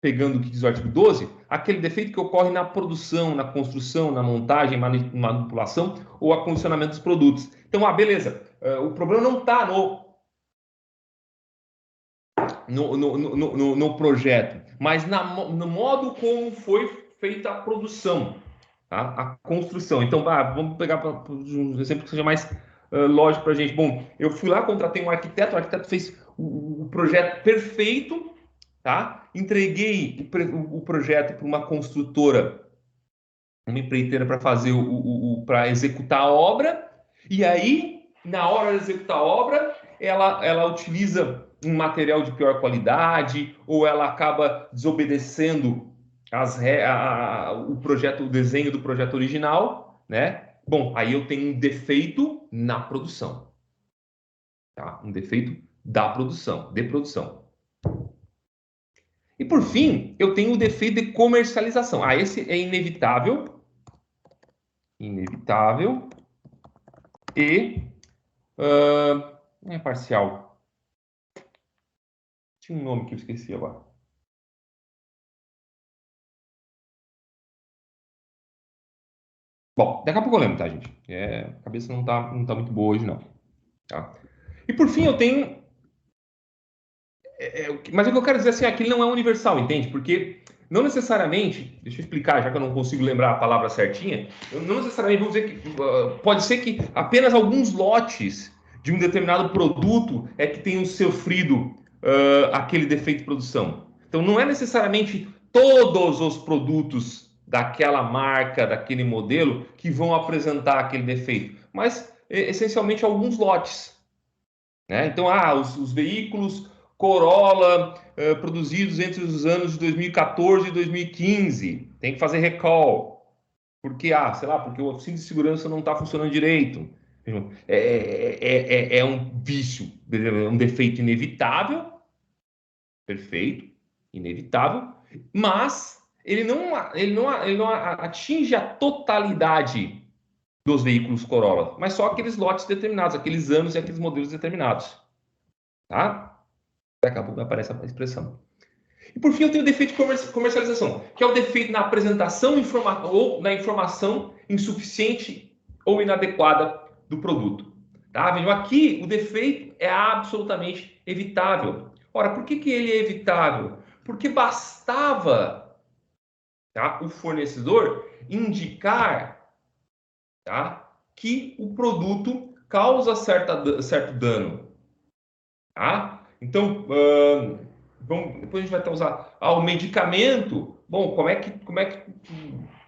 pegando o que diz o artigo 12, aquele defeito que ocorre na produção, na construção, na montagem, manipulação ou acondicionamento dos produtos. Então, beleza, o problema não está no projeto, mas no modo como foi feita a produção, tá? A construção. Então, vamos pegar um exemplo que seja mais lógico para a gente. Bom, eu fui lá, contratei um arquiteto, o arquiteto fez o projeto perfeito, tá? Entreguei o projeto para uma construtora, uma empreiteira para fazer para executar a obra, e aí, na hora de executar a obra, ela utiliza um material de pior qualidade, ou ela acaba desobedecendo o projeto, o desenho do projeto original, né? Bom, aí eu tenho um defeito na produção, tá? Um defeito da produção, de produção. E por fim, eu tenho o defeito de comercialização. Esse é inevitável, e não é parcial. Tinha um nome que eu esqueci agora. Bom, daqui a pouco eu lembro, tá, gente? A cabeça não tá muito boa hoje, não. Tá? E por fim, eu tenho. Mas o que eu quero dizer assim, é que ele não é universal, entende? Porque não necessariamente, deixa eu explicar, já que eu não consigo lembrar a palavra certinha, não necessariamente vamos dizer que pode ser que apenas alguns lotes de um determinado produto é que tenham sofrido aquele defeito de produção. Então não é necessariamente todos os produtos daquela marca, daquele modelo, que vão apresentar aquele defeito, mas essencialmente alguns lotes. Né? Então, os veículos Corolla produzidos entre os anos de 2014 e 2015, tem que fazer recall. Porque, sei lá, porque o cinto de segurança não está funcionando direito. É um vício, um defeito inevitável, perfeito, inevitável, mas ele não atinge a totalidade dos veículos Corolla, mas só aqueles lotes determinados, aqueles anos e aqueles modelos determinados. Tá? Daqui a pouco aparece a expressão. E por fim, eu tenho o defeito de comercialização, que é o defeito na apresentação ou na informação insuficiente ou inadequada do produto. Tá? Vejam, aqui o defeito é absolutamente evitável. Ora, por que ele é evitável? Porque bastava, tá, o fornecedor indicar, tá, que o produto causa certo dano. Tá? Então, depois a gente vai usar o medicamento. Bom, como é que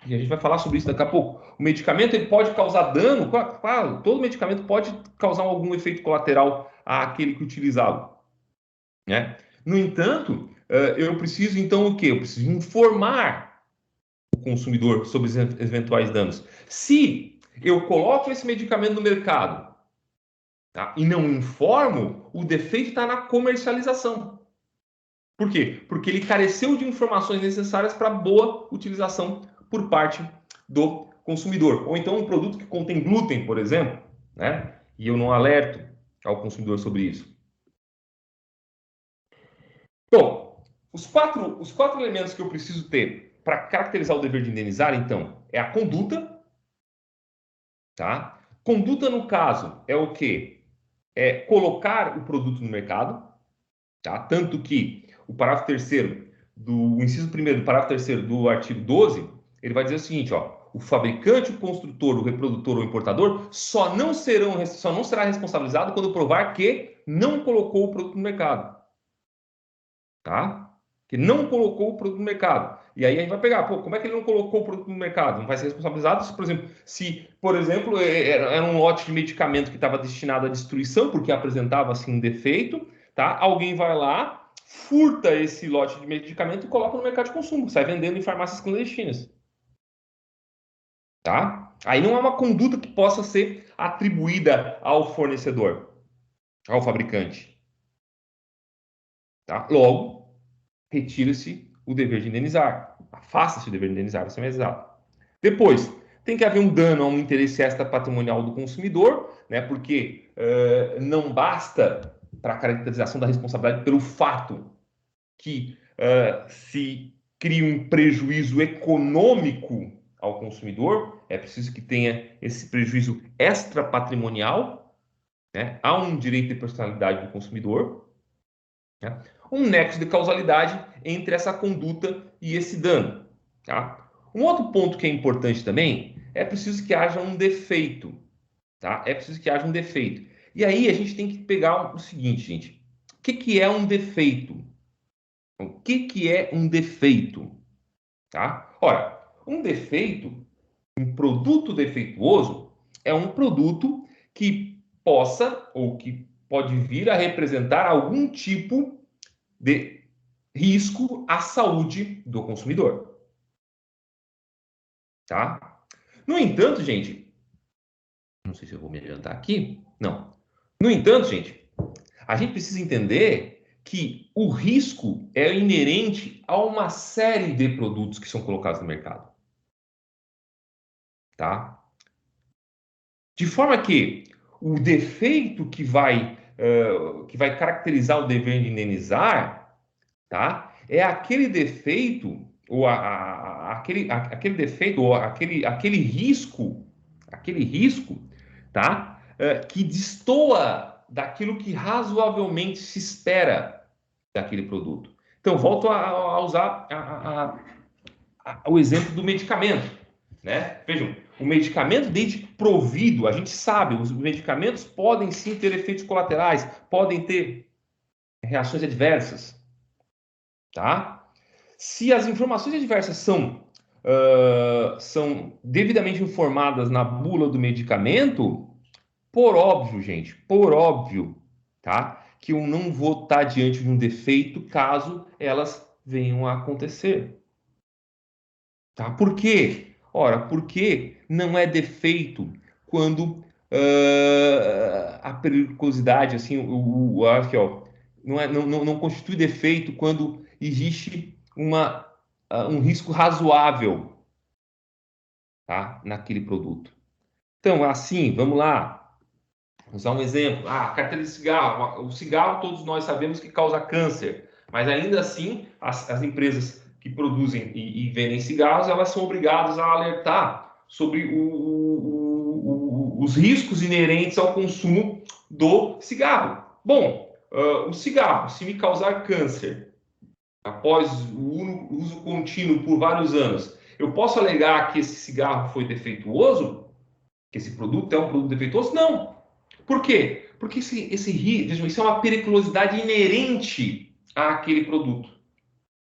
e a gente vai falar sobre isso daqui a pouco. O medicamento ele pode causar dano, claro, todo medicamento pode causar algum efeito colateral àquele que utilizá-lo, né? No entanto, eu preciso então o quê? Eu preciso informar o consumidor sobre os eventuais danos. Se eu coloco esse medicamento no mercado, tá, e não informo, o defeito está na comercialização. Por quê? Porque ele careceu de informações necessárias para boa utilização por parte do consumidor. Ou então um produto que contém glúten, por exemplo, né? E eu não alerto ao consumidor sobre isso. Bom, os quatro elementos que eu preciso ter para caracterizar o dever de indenizar, então, é a conduta, tá? Conduta, no caso, é o quê? É colocar o produto no mercado, tá? Tanto que o parágrafo 3º o inciso 1º do parágrafo 3º do artigo 12, ele vai dizer o seguinte, o fabricante, o construtor, o reprodutor ou o importador só não será responsabilizado quando provar que não colocou o produto no mercado. Tá? Que não colocou o produto no mercado. E aí a gente vai pegar, como é que ele não colocou o produto no mercado? Não vai ser responsabilizado se, por exemplo, era um lote de medicamento que estava destinado à destruição, porque apresentava assim um defeito, tá? Alguém vai lá, furta esse lote de medicamento e coloca no mercado de consumo, sai vendendo em farmácias clandestinas. Tá? Aí não é uma conduta que possa ser atribuída ao fornecedor, ao fabricante. Tá? Logo, retira-se o dever de indenizar. Afasta-se o dever de indenizar, vai ser mais exato. Depois, tem que haver um dano a um interesse extrapatrimonial do consumidor, né? Porque não basta para a caracterização da responsabilidade pelo fato que se cria um prejuízo econômico ao consumidor, é preciso que tenha esse prejuízo extrapatrimonial, né? Há um direito de personalidade do consumidor, né? Um nexo de causalidade entre essa conduta e esse dano. Tá? Um outro ponto que é importante também é preciso que haja um defeito. Tá? É preciso que haja um defeito. E aí a gente tem que pegar o seguinte, gente. O que é um defeito? O que é um defeito? Tá? Ora, um defeito, um produto defeituoso, é um produto que possa ou que pode vir a representar algum tipo de risco à saúde do consumidor. Tá? No entanto, gente, não sei se eu vou me adiantar aqui. Não. No entanto, gente, a gente precisa entender que o risco é inerente a uma série de produtos que são colocados no mercado. Tá? De forma que o defeito que vai caracterizar o dever de indenizar, tá? É aquele defeito ou aquele defeito ou aquele risco, tá? Que destoa daquilo que razoavelmente se espera daquele produto. Então, volto a usar o exemplo do medicamento, né? Vejam, o medicamento, desde provido, a gente sabe, os medicamentos podem sim ter efeitos colaterais, podem ter reações adversas, tá? Se as informações adversas são devidamente informadas na bula do medicamento, por óbvio, gente, por óbvio, tá? Que eu não vou estar diante de um defeito caso elas venham a acontecer. Tá? Por quê? Ora, porque não é defeito quando a periculosidade, assim, aqui, ó, não constitui defeito quando existe um risco razoável, tá? Naquele produto. Então, assim, vamos lá. Vou usar um exemplo. A carteira de cigarro. O cigarro, todos nós sabemos que causa câncer. Mas ainda assim, as empresas que produzem e vendem cigarros, elas são obrigadas a alertar sobre os riscos inerentes ao consumo do cigarro. Bom, o cigarro, se me causar câncer após o uso contínuo por vários anos, eu posso alegar que esse cigarro foi defeituoso? Que esse produto é um produto defeituoso? Não. Por quê? Porque isso é uma periculosidade inerente àquele produto.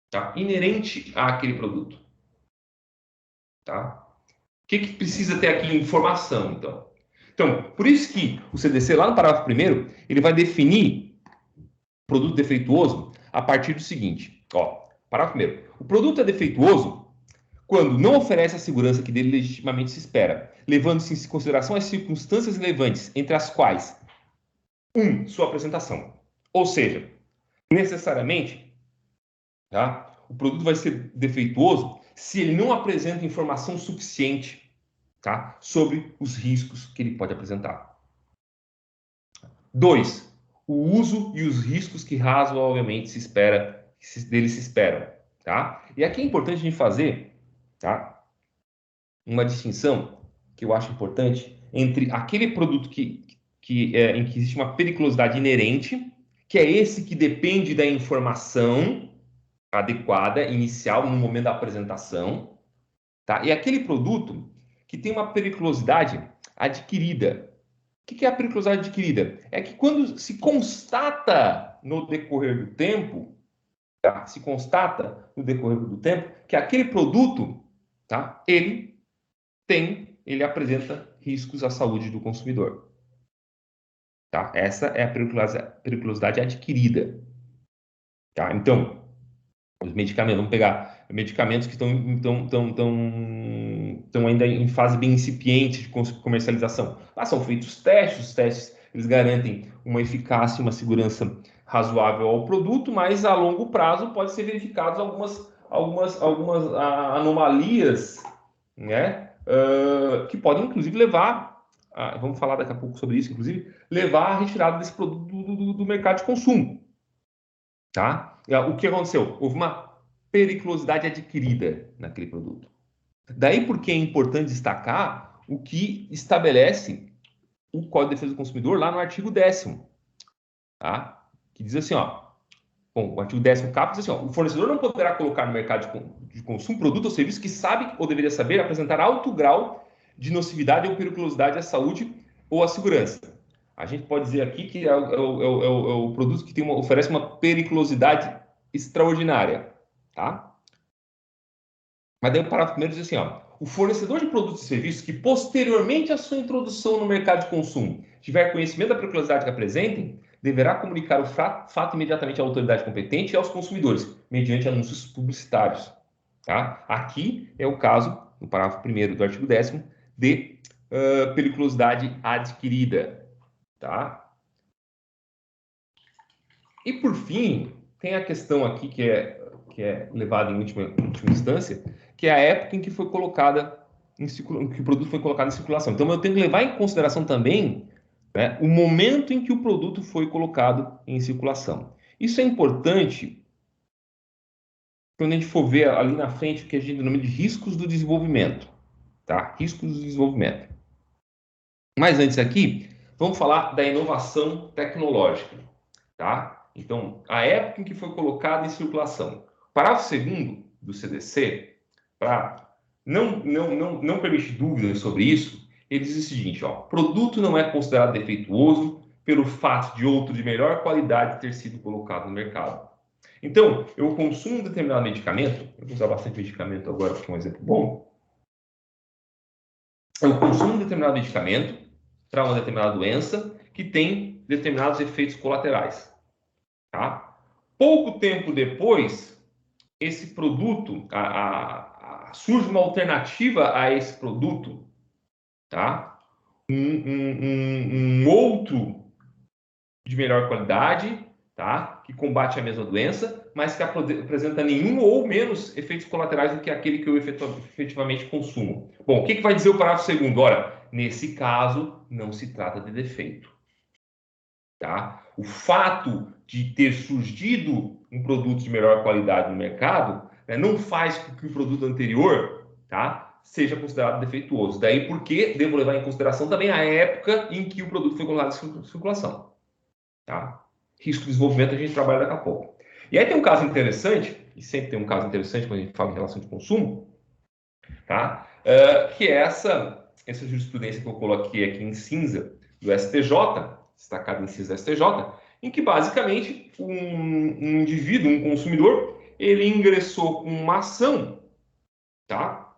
Tá? Inerente àquele produto. Tá? O que precisa ter aqui? Informação, então. Então, por isso que o CDC, lá no parágrafo 1º, ele vai definir produto defeituoso a partir do seguinte. Ó, parágrafo 1º. O produto é defeituoso quando não oferece a segurança que dele legitimamente se espera, levando-se em consideração as circunstâncias relevantes, entre as quais sua apresentação. Ou seja, necessariamente, tá? O produto vai ser defeituoso se ele não apresenta informação suficiente, tá? Sobre os riscos que ele pode apresentar. 2. O uso e os riscos que razoavelmente dele se esperam. Tá? E aqui é importante a gente fazer, tá? Uma distinção que eu acho importante entre aquele produto em que existe uma periculosidade inerente, que é esse que depende da informação adequada, inicial, no momento da apresentação, tá? E aquele produto que tem uma periculosidade adquirida. O que é a periculosidade adquirida? É que quando se constata no decorrer do tempo, tá? Se constata no decorrer do tempo que aquele produto, tá? Ele apresenta riscos à saúde do consumidor. Tá? Essa é a periculosidade adquirida. Tá? Então, os medicamentos, vamos pegar medicamentos que estão ainda em fase bem incipiente de comercialização. São feitos testes, os testes eles garantem uma eficácia e uma segurança razoável ao produto, mas a longo prazo pode ser verificados algumas anomalias, né? que podem, inclusive, levar, vamos falar daqui a pouco sobre isso, inclusive, levar a retirada desse produto do mercado de consumo. Tá? O que aconteceu? Houve uma periculosidade adquirida naquele produto. Daí porque é importante destacar o que estabelece o Código de Defesa do Consumidor lá no artigo 10º, tá? Que diz assim, ó, bom, o artigo 10º caput diz assim, ó, o fornecedor não poderá colocar no mercado de consumo produto ou serviço que sabe ou deveria saber apresentar alto grau de nocividade ou periculosidade à saúde ou à segurança. A gente pode dizer aqui que é o produto que oferece uma periculosidade extraordinária, tá? Mas daí o parágrafo primeiro diz assim, ó, o fornecedor de produtos e serviços que posteriormente à sua introdução no mercado de consumo tiver conhecimento da periculosidade que apresentem, deverá comunicar o fato imediatamente à autoridade competente e aos consumidores, mediante anúncios publicitários. Tá? Aqui é o caso, no parágrafo primeiro do artigo 10º, de periculosidade adquirida. Tá? E, por fim, tem a questão aqui que é levada em última instância, que é a época em que foi colocada que o produto foi colocado em circulação. Então, eu tenho que levar em consideração também, né, o momento em que o produto foi colocado em circulação. Isso é importante quando a gente for ver ali na frente o que a gente denomina de riscos do desenvolvimento. Tá? Riscos do desenvolvimento. Mas antes aqui, vamos falar da inovação tecnológica. Tá? Então, a época em que foi colocado em circulação. Parágrafo 2º do CDC, para não permitir dúvidas sobre isso, ele diz o seguinte, ó, produto não é considerado defeituoso pelo fato de outro de melhor qualidade ter sido colocado no mercado. Então, eu consumo um determinado medicamento, eu vou usar bastante medicamento agora, porque é um exemplo bom. Eu consumo um determinado medicamento para uma determinada doença que tem determinados efeitos colaterais. Tá? Pouco tempo depois, esse produto, surge uma alternativa a esse produto, tá? Um outro de melhor qualidade, tá? Que combate a mesma doença, mas que apresenta nenhum ou menos efeitos colaterais do que aquele que eu efetivamente consumo. Bom, o que vai dizer o parágrafo 2º? Ora, nesse caso, não se trata de defeito. Tá? O fato de ter surgido um produto de melhor qualidade no mercado, né, não faz com que o produto anterior, tá, seja considerado defeituoso. Daí porque devo levar em consideração também a época em que o produto foi colocado em circulação. Tá? Risco de desenvolvimento a gente trabalha daqui a pouco. E aí tem um caso interessante, e sempre tem um caso interessante quando a gente fala em relação de consumo, tá? Que é essa jurisprudência que eu coloquei aqui em cinza do STJ, destacado em cinza do STJ, em que basicamente um indivíduo, um consumidor, ele ingressou com uma ação, tá?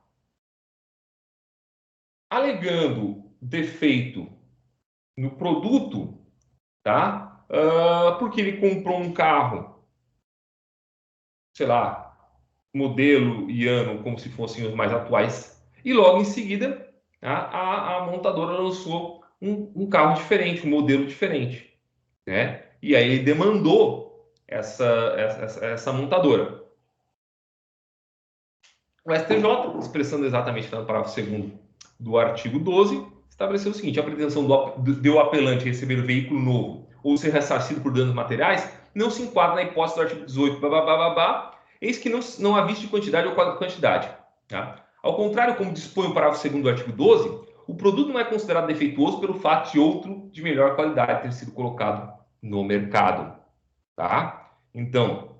Alegando defeito no produto, tá? Porque ele comprou um carro, sei lá, modelo e ano como se fossem os mais atuais, e logo em seguida a montadora lançou um carro diferente, um modelo diferente, né? E aí ele demandou essa montadora. O STJ, expressando exatamente no parágrafo 2º do artigo 12, estabeleceu o seguinte: a pretensão do apelante receber o veículo novo ou ser ressarcido por danos materiais não se enquadra na hipótese do artigo 18, eis que não há visto de quantidade ou quantidade. Tá? Ao contrário, como dispõe o parágrafo 2º do artigo 12, o produto não é considerado defeituoso pelo fato de outro de melhor qualidade ter sido colocado no mercado. Tá? Então,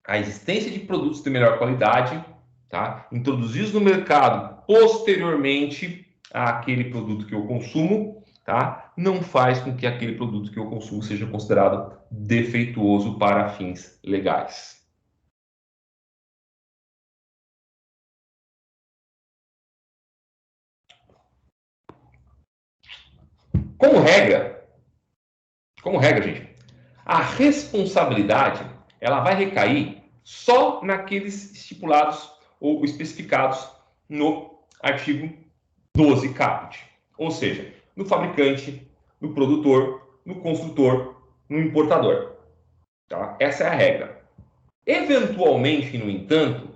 a existência de produtos de melhor qualidade, tá, introduzidos no mercado posteriormente àquele produto que eu consumo, tá, não faz com que aquele produto que eu consumo seja considerado defeituoso para fins legais. Como regra, gente, a responsabilidade ela vai recair só naqueles estipulados ou especificados no artigo 12 caput. Ou seja, no fabricante, no produtor, no construtor, no importador. Tá? Essa é a regra. Eventualmente, no entanto,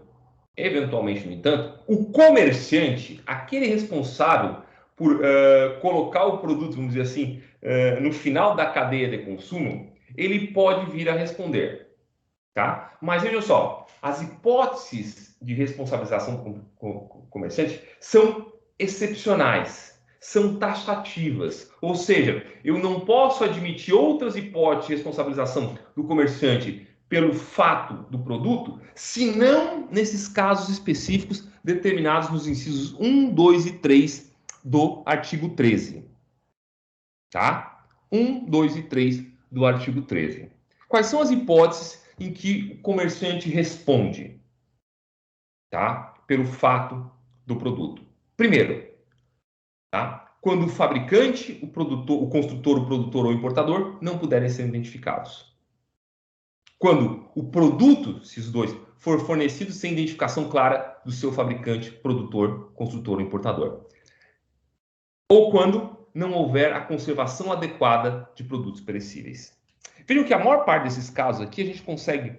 Eventualmente, no entanto, o comerciante, aquele responsável por colocar o produto, vamos dizer assim, no final da cadeia de consumo, ele pode vir a responder. Tá? Mas vejam só, as hipóteses de responsabilização do comerciante são excepcionais, são taxativas. Ou seja, eu não posso admitir outras hipóteses de responsabilização do comerciante pelo fato do produto, senão nesses casos específicos determinados nos incisos 1, 2 e 3 do artigo 13. Tá? 1, 2 e 3 do artigo 13. Quais são as hipóteses em que o comerciante responde, tá? Pelo fato do produto? Primeiro, tá? Quando o fabricante, o produtor, o construtor, o produtor ou o importador não puderem ser identificados. Quando o produto, esses dois, for fornecido sem identificação clara do seu fabricante, produtor, construtor ou importador. Ou quando não houver a conservação adequada de produtos perecíveis. Vejam que a maior parte desses casos aqui a gente consegue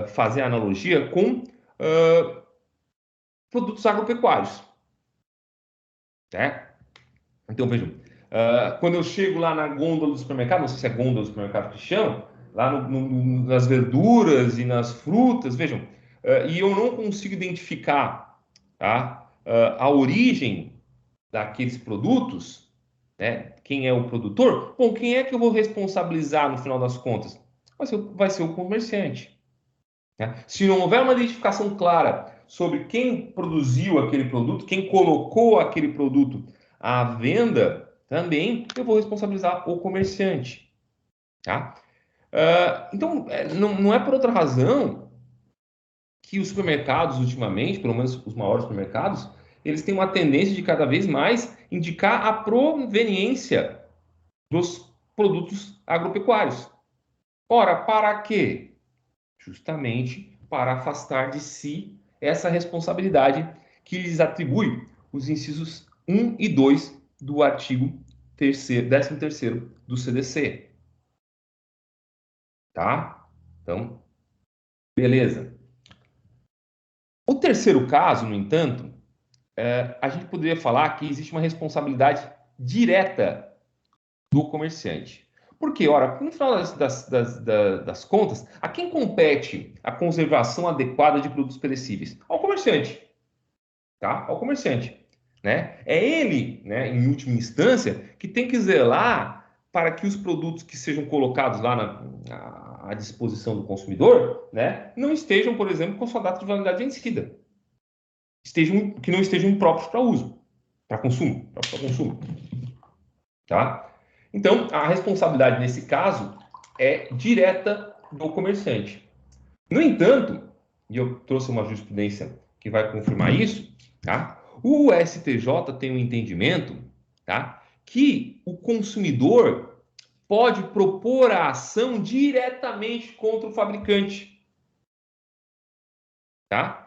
fazer a analogia com produtos agropecuários. Né? Então, vejam, quando eu chego lá na gôndola do supermercado, não sei se é gôndola do supermercado que chama, lá nas verduras e nas frutas, vejam, e eu não consigo identificar, tá, a origem daqueles produtos, né? Quem é o produtor? Bom, quem é que eu vou responsabilizar no final das contas? Vai ser o comerciante. Né? Se não houver uma identificação clara sobre quem produziu aquele produto, quem colocou aquele produto à venda, também eu vou responsabilizar o comerciante. Tá? Então, não é por outra razão que os supermercados, ultimamente, pelo menos os maiores supermercados, eles têm uma tendência de cada vez mais indicar a proveniência dos produtos agropecuários. Ora, para quê? Justamente para afastar de si essa responsabilidade que lhes atribui os incisos 1 e 2 do artigo 13º do CDC. Tá? Então, beleza. O terceiro caso, no entanto, a gente poderia falar que existe uma responsabilidade direta do comerciante. Por quê? Ora, no final das contas, a quem compete a conservação adequada de produtos perecíveis? Ao comerciante. Tá? Ao comerciante. Né? É ele, né, em última instância, que tem que zelar para que os produtos que sejam colocados lá à disposição do consumidor, né, não estejam, por exemplo, com sua data de validade vencida. Que não estejam impróprios para uso, para consumo. Tá? Então, a responsabilidade nesse caso é direta do comerciante. No entanto, e eu trouxe uma jurisprudência que vai confirmar isso, tá? O STJ tem um entendimento, tá, que o consumidor pode propor a ação diretamente contra o fabricante, tá?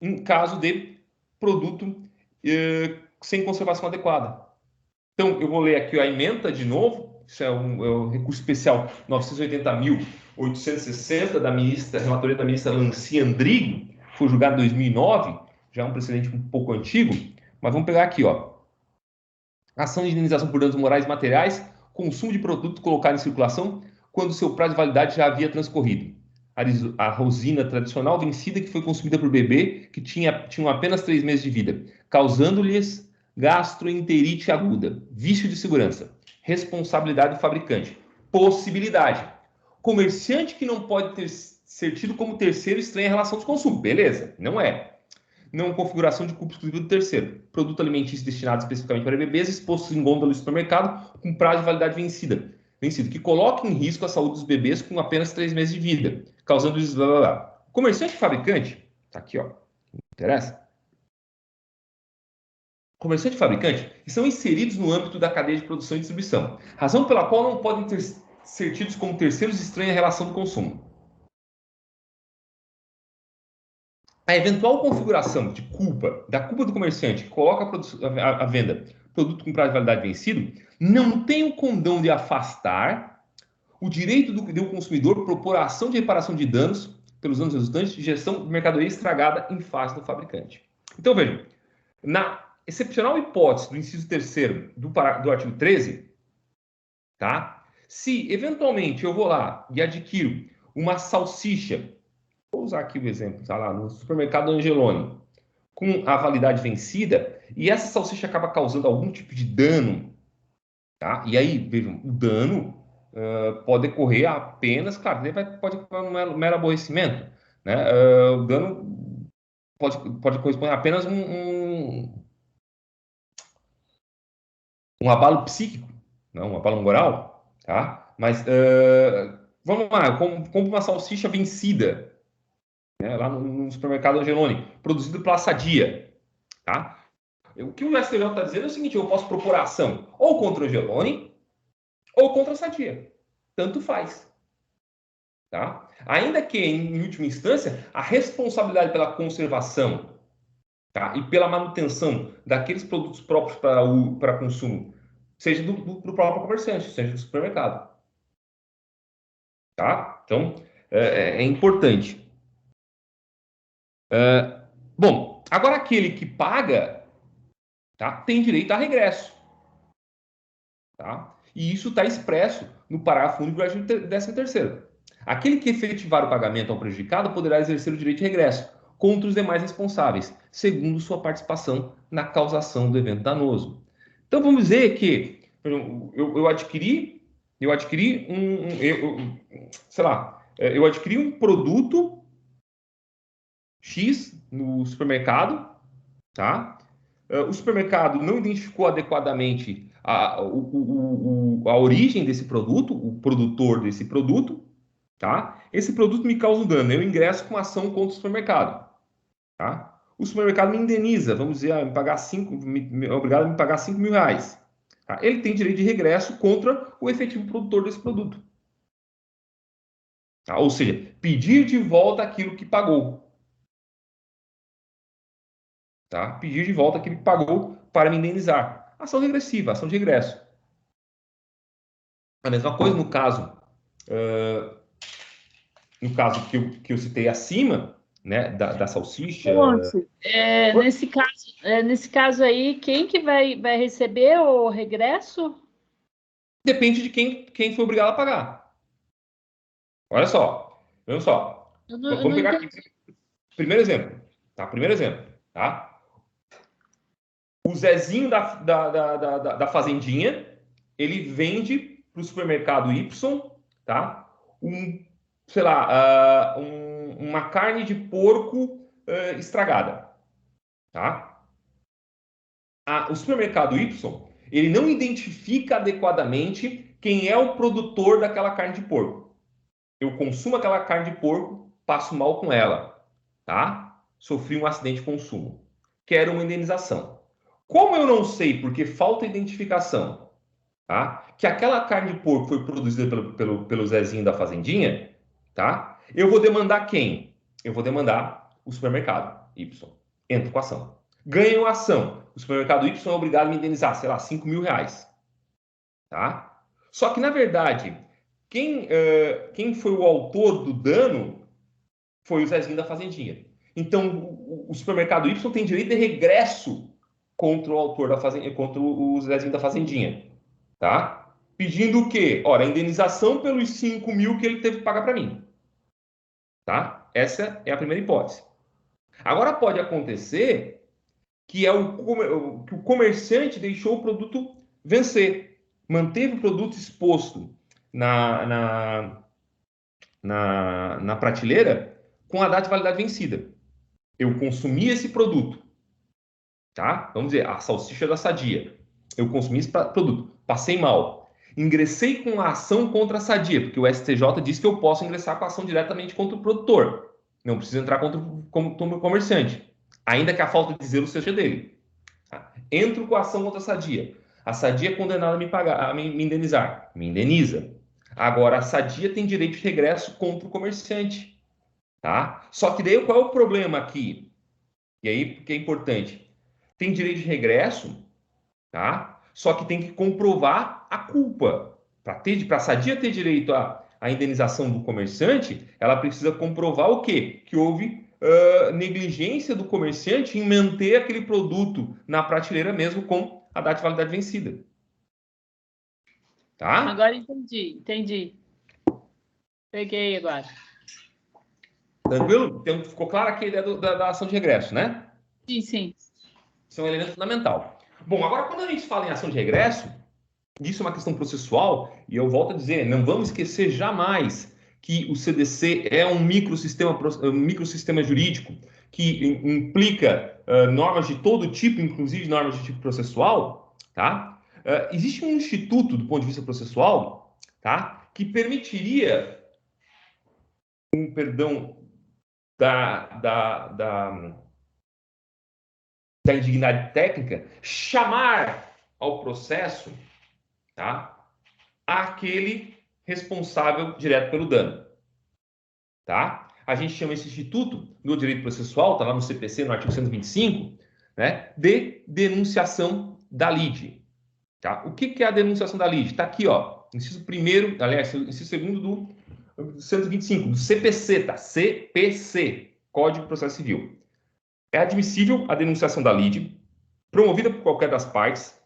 Em caso de produto sem conservação adequada. Então, eu vou ler aqui a ementa de novo. Isso é um recurso especial 980.860 da ministra, relatoria da ministra Lancy Andrigo, foi julgado em 2009, já é um precedente um pouco antigo, mas vamos pegar aqui, ó. Ação de indenização por danos morais e materiais, consumo de produto colocado em circulação quando seu prazo de validade já havia transcorrido. A rosina tradicional vencida que foi consumida por bebê que tinham apenas 3 meses de vida, causando-lhes gastroenterite aguda, vício de segurança, responsabilidade do fabricante, possibilidade. Comerciante que não pode ser tido como terceiro estranho em relação de consumo. Beleza, não é. Não configuração de culpa exclusiva do terceiro. Produto alimentício destinado especificamente para bebês, exposto em gôndola do supermercado, com prazo de validade vencido, que coloque em risco a saúde dos bebês com apenas 3 meses de vida, causando-lhes blá blá blá. Comerciante e fabricante, tá aqui, ó. Interessa? Comerciante e fabricante estão inseridos no âmbito da cadeia de produção e distribuição, razão pela qual não podem ser tidos como terceiros estranhos à relação do consumo. A eventual configuração de culpa, da culpa do comerciante que coloca à venda produto com prazo de validade vencido, não tem o condão de afastar o direito do consumidor propor a ação de reparação de danos pelos anos resultantes de gestão de mercadoria estragada em fase do fabricante. Então, vejam, na excepcional hipótese do inciso 3º do artigo 13, tá? Se, eventualmente, eu vou lá e adquiro uma salsicha, vou usar aqui o exemplo, tá lá, no supermercado Angeloni, com a validade vencida, e essa salsicha acaba causando algum tipo de dano, tá? E aí, vejam, o dano pode decorrer apenas, claro, pode ocorrer um mero aborrecimento, né? O dano pode corresponder a apenas um abalo psíquico, não, um abalo moral, tá? Mas vamos lá, eu compro uma salsicha vencida, né, lá no supermercado Angeloni, produzido pela Sadia, tá? O que o STJ está dizendo é o seguinte: eu posso propor a ação ou contra o Angeloni ou contra a Sadia, tanto faz, tá? Ainda que, em última instância, a responsabilidade pela conservação, tá, e pela manutenção daqueles produtos próprios para consumo seja do próprio comerciante, seja do supermercado. Tá? Então, é importante. Bom, agora aquele que paga, tá, tem direito a regresso. Tá? E isso está expresso no parágrafo único do artigo 13º. Aquele que efetivar o pagamento ao prejudicado poderá exercer o direito de regresso contra os demais responsáveis, segundo sua participação na causação do evento danoso. Então, vamos dizer que eu adquiri eu adquiri um produto X no supermercado, tá? O supermercado não identificou adequadamente a origem desse produto, o produtor desse produto, tá? Esse produto me causa um dano, eu ingresso com ação contra o supermercado, tá? O supermercado me indeniza, vamos dizer, é obrigado a me pagar 5 mil reais. Tá? Ele tem direito de regresso contra o efetivo produtor desse produto. Tá? Ou seja, pedir de volta aquilo que pagou. Tá? Pedir de volta aquilo que pagou para me indenizar. Ação regressiva, ação de regresso. A mesma coisa no caso que eu citei acima, né, da salsicha. Nesse caso aí, quem que vai receber o regresso? Depende de quem foi obrigado a pagar. Olha só. Vamos pegar aqui. Primeiro exemplo. Tá? Tá? O Zezinho da fazendinha, ele vende para o supermercado Y, tá? Uma carne de porco estragada, tá? O supermercado Y, ele não identifica adequadamente quem é o produtor daquela carne de porco. Eu consumo aquela carne de porco, passo mal com ela, tá? Sofri um acidente de consumo. Quero uma indenização. Como eu não sei, porque falta identificação, tá, que aquela carne de porco foi produzida pelo Zezinho da fazendinha, tá? Eu vou demandar quem? Eu vou demandar o supermercado Y. Entro com a ação. Ganho a ação. O supermercado Y é obrigado a me indenizar, sei lá, 5 mil reais. Tá? Só que, na verdade, quem foi o autor do dano foi o Zezinho da fazendinha. Então, o supermercado Y tem direito de regresso contra o autor da fazendinha, contra o Zezinho da fazendinha, tá? Pedindo o quê? Ora, a indenização pelos 5 mil que ele teve que pagar para mim, tá? Essa é a primeira hipótese. Agora pode acontecer que o comerciante deixou o produto vencer, manteve o produto exposto na prateleira com a data de validade vencida. Eu consumi esse produto, tá? Vamos dizer, a salsicha da Sadia. Eu consumi esse produto, passei mal. Ingressei com a ação contra a Sadia, porque o STJ diz que eu posso ingressar com a ação diretamente contra o produtor. Não preciso entrar contra o comerciante, ainda que a falta de zelo seja dele. Tá? Entro com a ação contra a Sadia. A Sadia é condenada a me indenizar. Me indeniza. Agora, a Sadia tem direito de regresso contra o comerciante. Tá? Só que daí qual é o problema aqui? E aí, porque é importante. Tem direito de regresso, tá? Só que tem que comprovar a culpa. Para a Sadia ter direito a a indenização do comerciante, ela precisa comprovar o quê? Que houve negligência do comerciante em manter aquele produto na prateleira mesmo com a data de validade vencida. Tá? Agora entendi. Peguei agora. Tranquilo? Então, ficou clara aqui a ideia da ação de regresso, né? Sim. Isso é um elemento fundamental. Bom, agora quando a gente fala em ação de regresso, isso é uma questão processual, e eu volto a dizer, não vamos esquecer jamais que o CDC é um microsistema jurídico que implica normas de todo tipo, inclusive normas de tipo processual, tá? Existe um instituto, do ponto de vista processual, tá? Que permitiria um perdão da indignidade técnica, chamar ao processo, tá, aquele responsável direto pelo dano. Tá? A gente chama esse instituto, no direito processual, está lá no CPC, no artigo 125, né, de denunciação da lide. Tá? O que é a denunciação da lide? Está aqui, ó, inciso 1º, aliás, inciso 2º do 125, do CPC, tá? CPC, Código de Processo Civil. É admissível a denunciação da lide, promovida por qualquer das partes,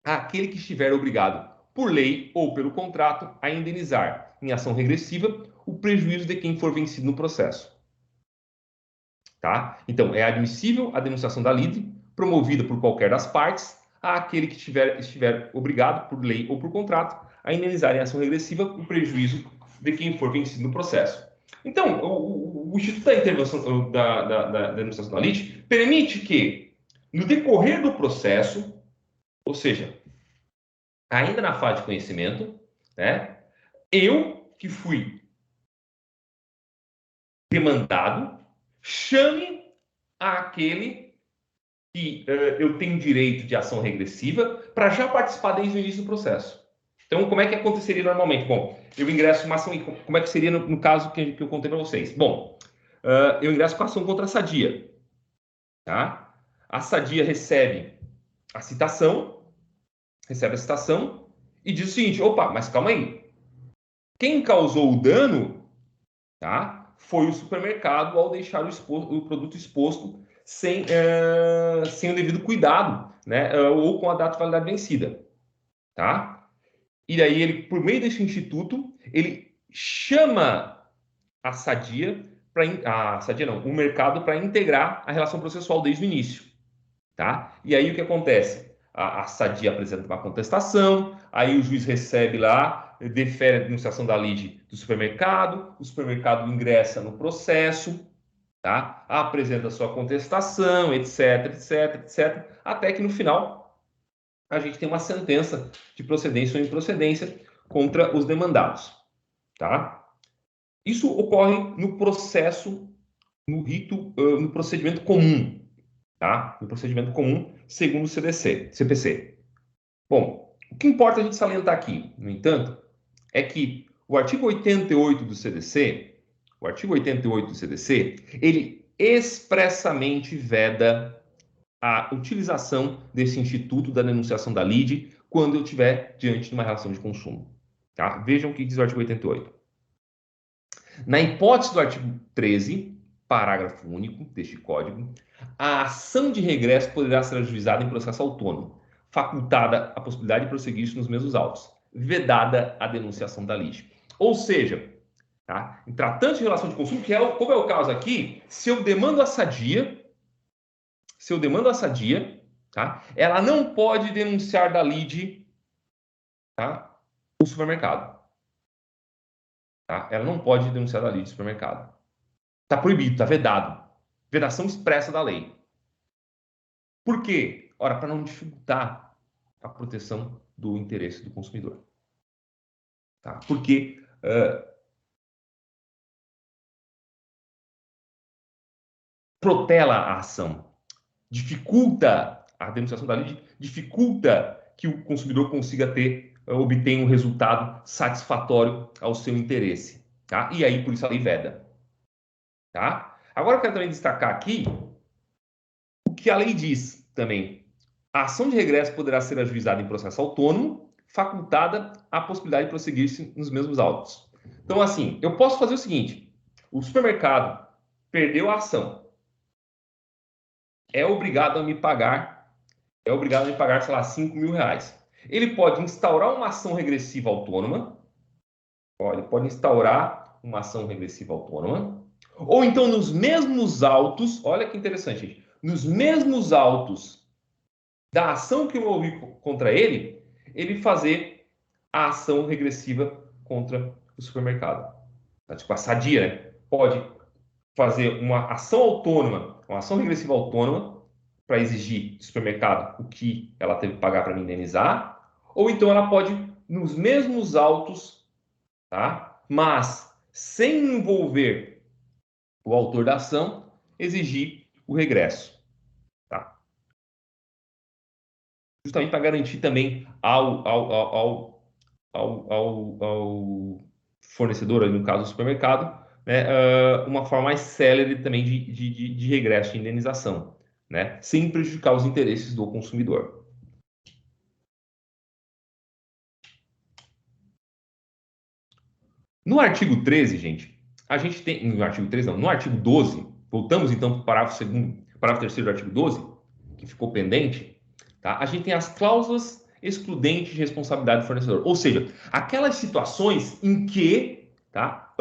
àquele que estiver obrigado, por lei ou pelo contrato, a indenizar, em ação regressiva, o prejuízo de quem for vencido no processo. Tá? Então, é admissível a denunciação da lide, promovida por qualquer das partes, àquele que estiver obrigado, por lei ou por contrato, a indenizar em ação regressiva o prejuízo de quem for vencido no processo. Então, o Instituto da Intervenção da Denunciação da lide permite que, no decorrer do processo, ou seja, ainda na fase de conhecimento, né, eu que fui demandado, chame aquele que eu tenho direito de ação regressiva para já participar desde o início do processo. Então, como é que aconteceria normalmente? Bom, eu ingresso uma ação, como é que seria no caso que eu contei para vocês? Bom, eu ingresso com a ação contra a Sadia. Tá? A Sadia recebe a citação e diz o seguinte, opa, mas calma aí. Quem causou o dano, tá, foi o supermercado ao deixar o produto exposto sem o devido cuidado, né, ou com a data de validade vencida. Tá? E aí, ele, por meio desse instituto, ele chama a Sadia, o mercado, para integrar a relação processual desde o início. Tá? E aí, o que acontece? A Sadia apresenta uma contestação, aí o juiz recebe lá, defere a denunciação da lide do supermercado, o supermercado ingressa no processo, tá? Apresenta a sua contestação, etc, até que no final a gente tem uma sentença de procedência ou improcedência contra os demandados. Tá? Isso ocorre no processo, no rito, no procedimento comum. Tá? No procedimento comum, segundo o CPC. Bom, o que importa a gente salientar aqui, no entanto, é que o artigo 88 do CDC, ele expressamente veda a utilização desse instituto da denunciação da lide quando eu estiver diante de uma relação de consumo. Tá? Vejam o que diz o artigo 88. Na hipótese do artigo 13, parágrafo único deste Código, a ação de regresso poderá ser ajuizada em processo autônomo, facultada a possibilidade de prosseguir nos mesmos autos, vedada a denunciação da lide. Ou seja, tá? Em tratando de relação de consumo, como é o caso aqui, se eu demando a Sadia, tá? Ela não pode denunciar da lide, tá? O supermercado. Tá? Ela não pode denunciar da lide do supermercado. Está proibido, está vedado. Vedação expressa da lei. Por quê? Ora, para não dificultar a proteção do interesse do consumidor. Tá? Porque protela a ação, dificulta a denunciação da lei, dificulta que o consumidor consiga obter um resultado satisfatório ao seu interesse. Tá? E aí, por isso, a lei veda. Tá? Agora, eu quero também destacar aqui o que a lei diz também. A ação de regresso poderá ser ajuizada em processo autônomo, facultada a possibilidade de prosseguir-se nos mesmos autos. Então, assim, eu posso fazer o seguinte: o supermercado perdeu a ação, é obrigado a me pagar, sei lá, 5 mil reais. Ele pode instaurar uma ação regressiva autônoma, ele pode instaurar uma ação regressiva autônoma, ou então nos mesmos autos, olha que interessante, gente, nos mesmos autos da ação que eu ouvi contra ele, ele fazer a ação regressiva contra o supermercado. Tipo, a Sadia, né, pode fazer uma ação autônoma, uma ação regressiva autônoma, para exigir do supermercado o que ela teve que pagar para me indenizar, ou então ela pode, nos mesmos autos, tá? Mas sem envolver o autor da ação, exigir o regresso. Tá? Justamente para garantir também ao fornecedor, no caso do supermercado, né, uma forma mais célere também de regresso de indenização, né, sem prejudicar os interesses do consumidor. No artigo 13, gente, a gente tem, no artigo 13 não, no artigo 12, voltamos então para o parágrafo 2º, parágrafo 3º do artigo 12, que ficou pendente, tá? A gente tem as cláusulas excludentes de responsabilidade do fornecedor, ou seja, aquelas situações em que, tá,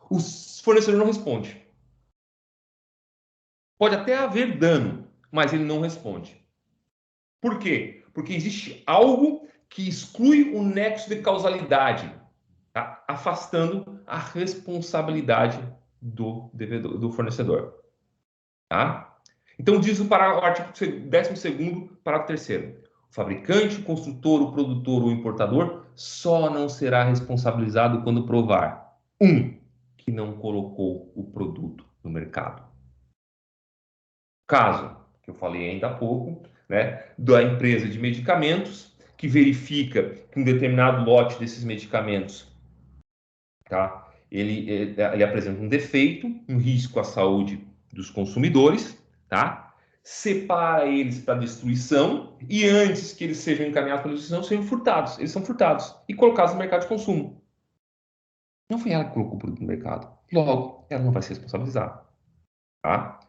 o fornecedor não responde. Pode até haver dano, mas ele não responde. Por quê? Porque existe algo que exclui o nexo de causalidade, tá? Afastando a responsabilidade do devedor, do fornecedor. Tá? Então, diz o artigo 12º, parágrafo 3º. O fabricante, o construtor, o produtor ou o importador só não será responsabilizado quando provar: 1. Que não colocou o produto no mercado. Caso, que eu falei ainda há pouco, né, da empresa de medicamentos, que verifica que um determinado lote desses medicamentos, tá, ele apresenta um defeito, um risco à saúde dos consumidores, tá? Separa eles para destruição e antes que eles sejam encaminhados para destruição, sejam furtados. Eles são furtados e colocados no mercado de consumo. Não foi ela que colocou o produto no mercado. Logo, ela não vai ser responsabilizada. Tá?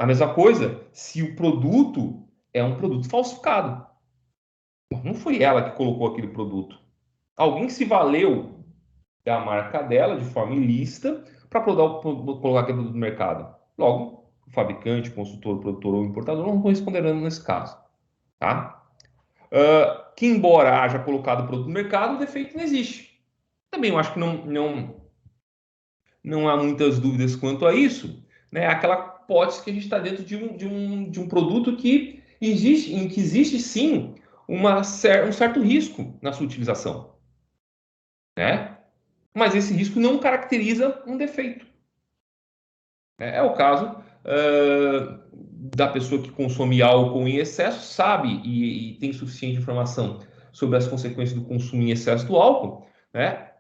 A mesma coisa se o produto é um produto falsificado. Não foi ela que colocou aquele produto. Alguém se valeu da marca dela de forma ilícita para colocar aquele produto no mercado. Logo, o fabricante, o consultor, o produtor ou o importador não responderão nesse caso. Tá? Que embora haja colocado o produto no mercado, o defeito não existe. Também eu acho que não há muitas dúvidas quanto a isso. Né? Aquela hipótese que a gente está dentro de um produto que existe sim um certo risco na sua utilização. Né? Mas esse risco não caracteriza um defeito. É o caso da pessoa que consome álcool em excesso, sabe e tem suficiente informação sobre as consequências do consumo em excesso do álcool, né?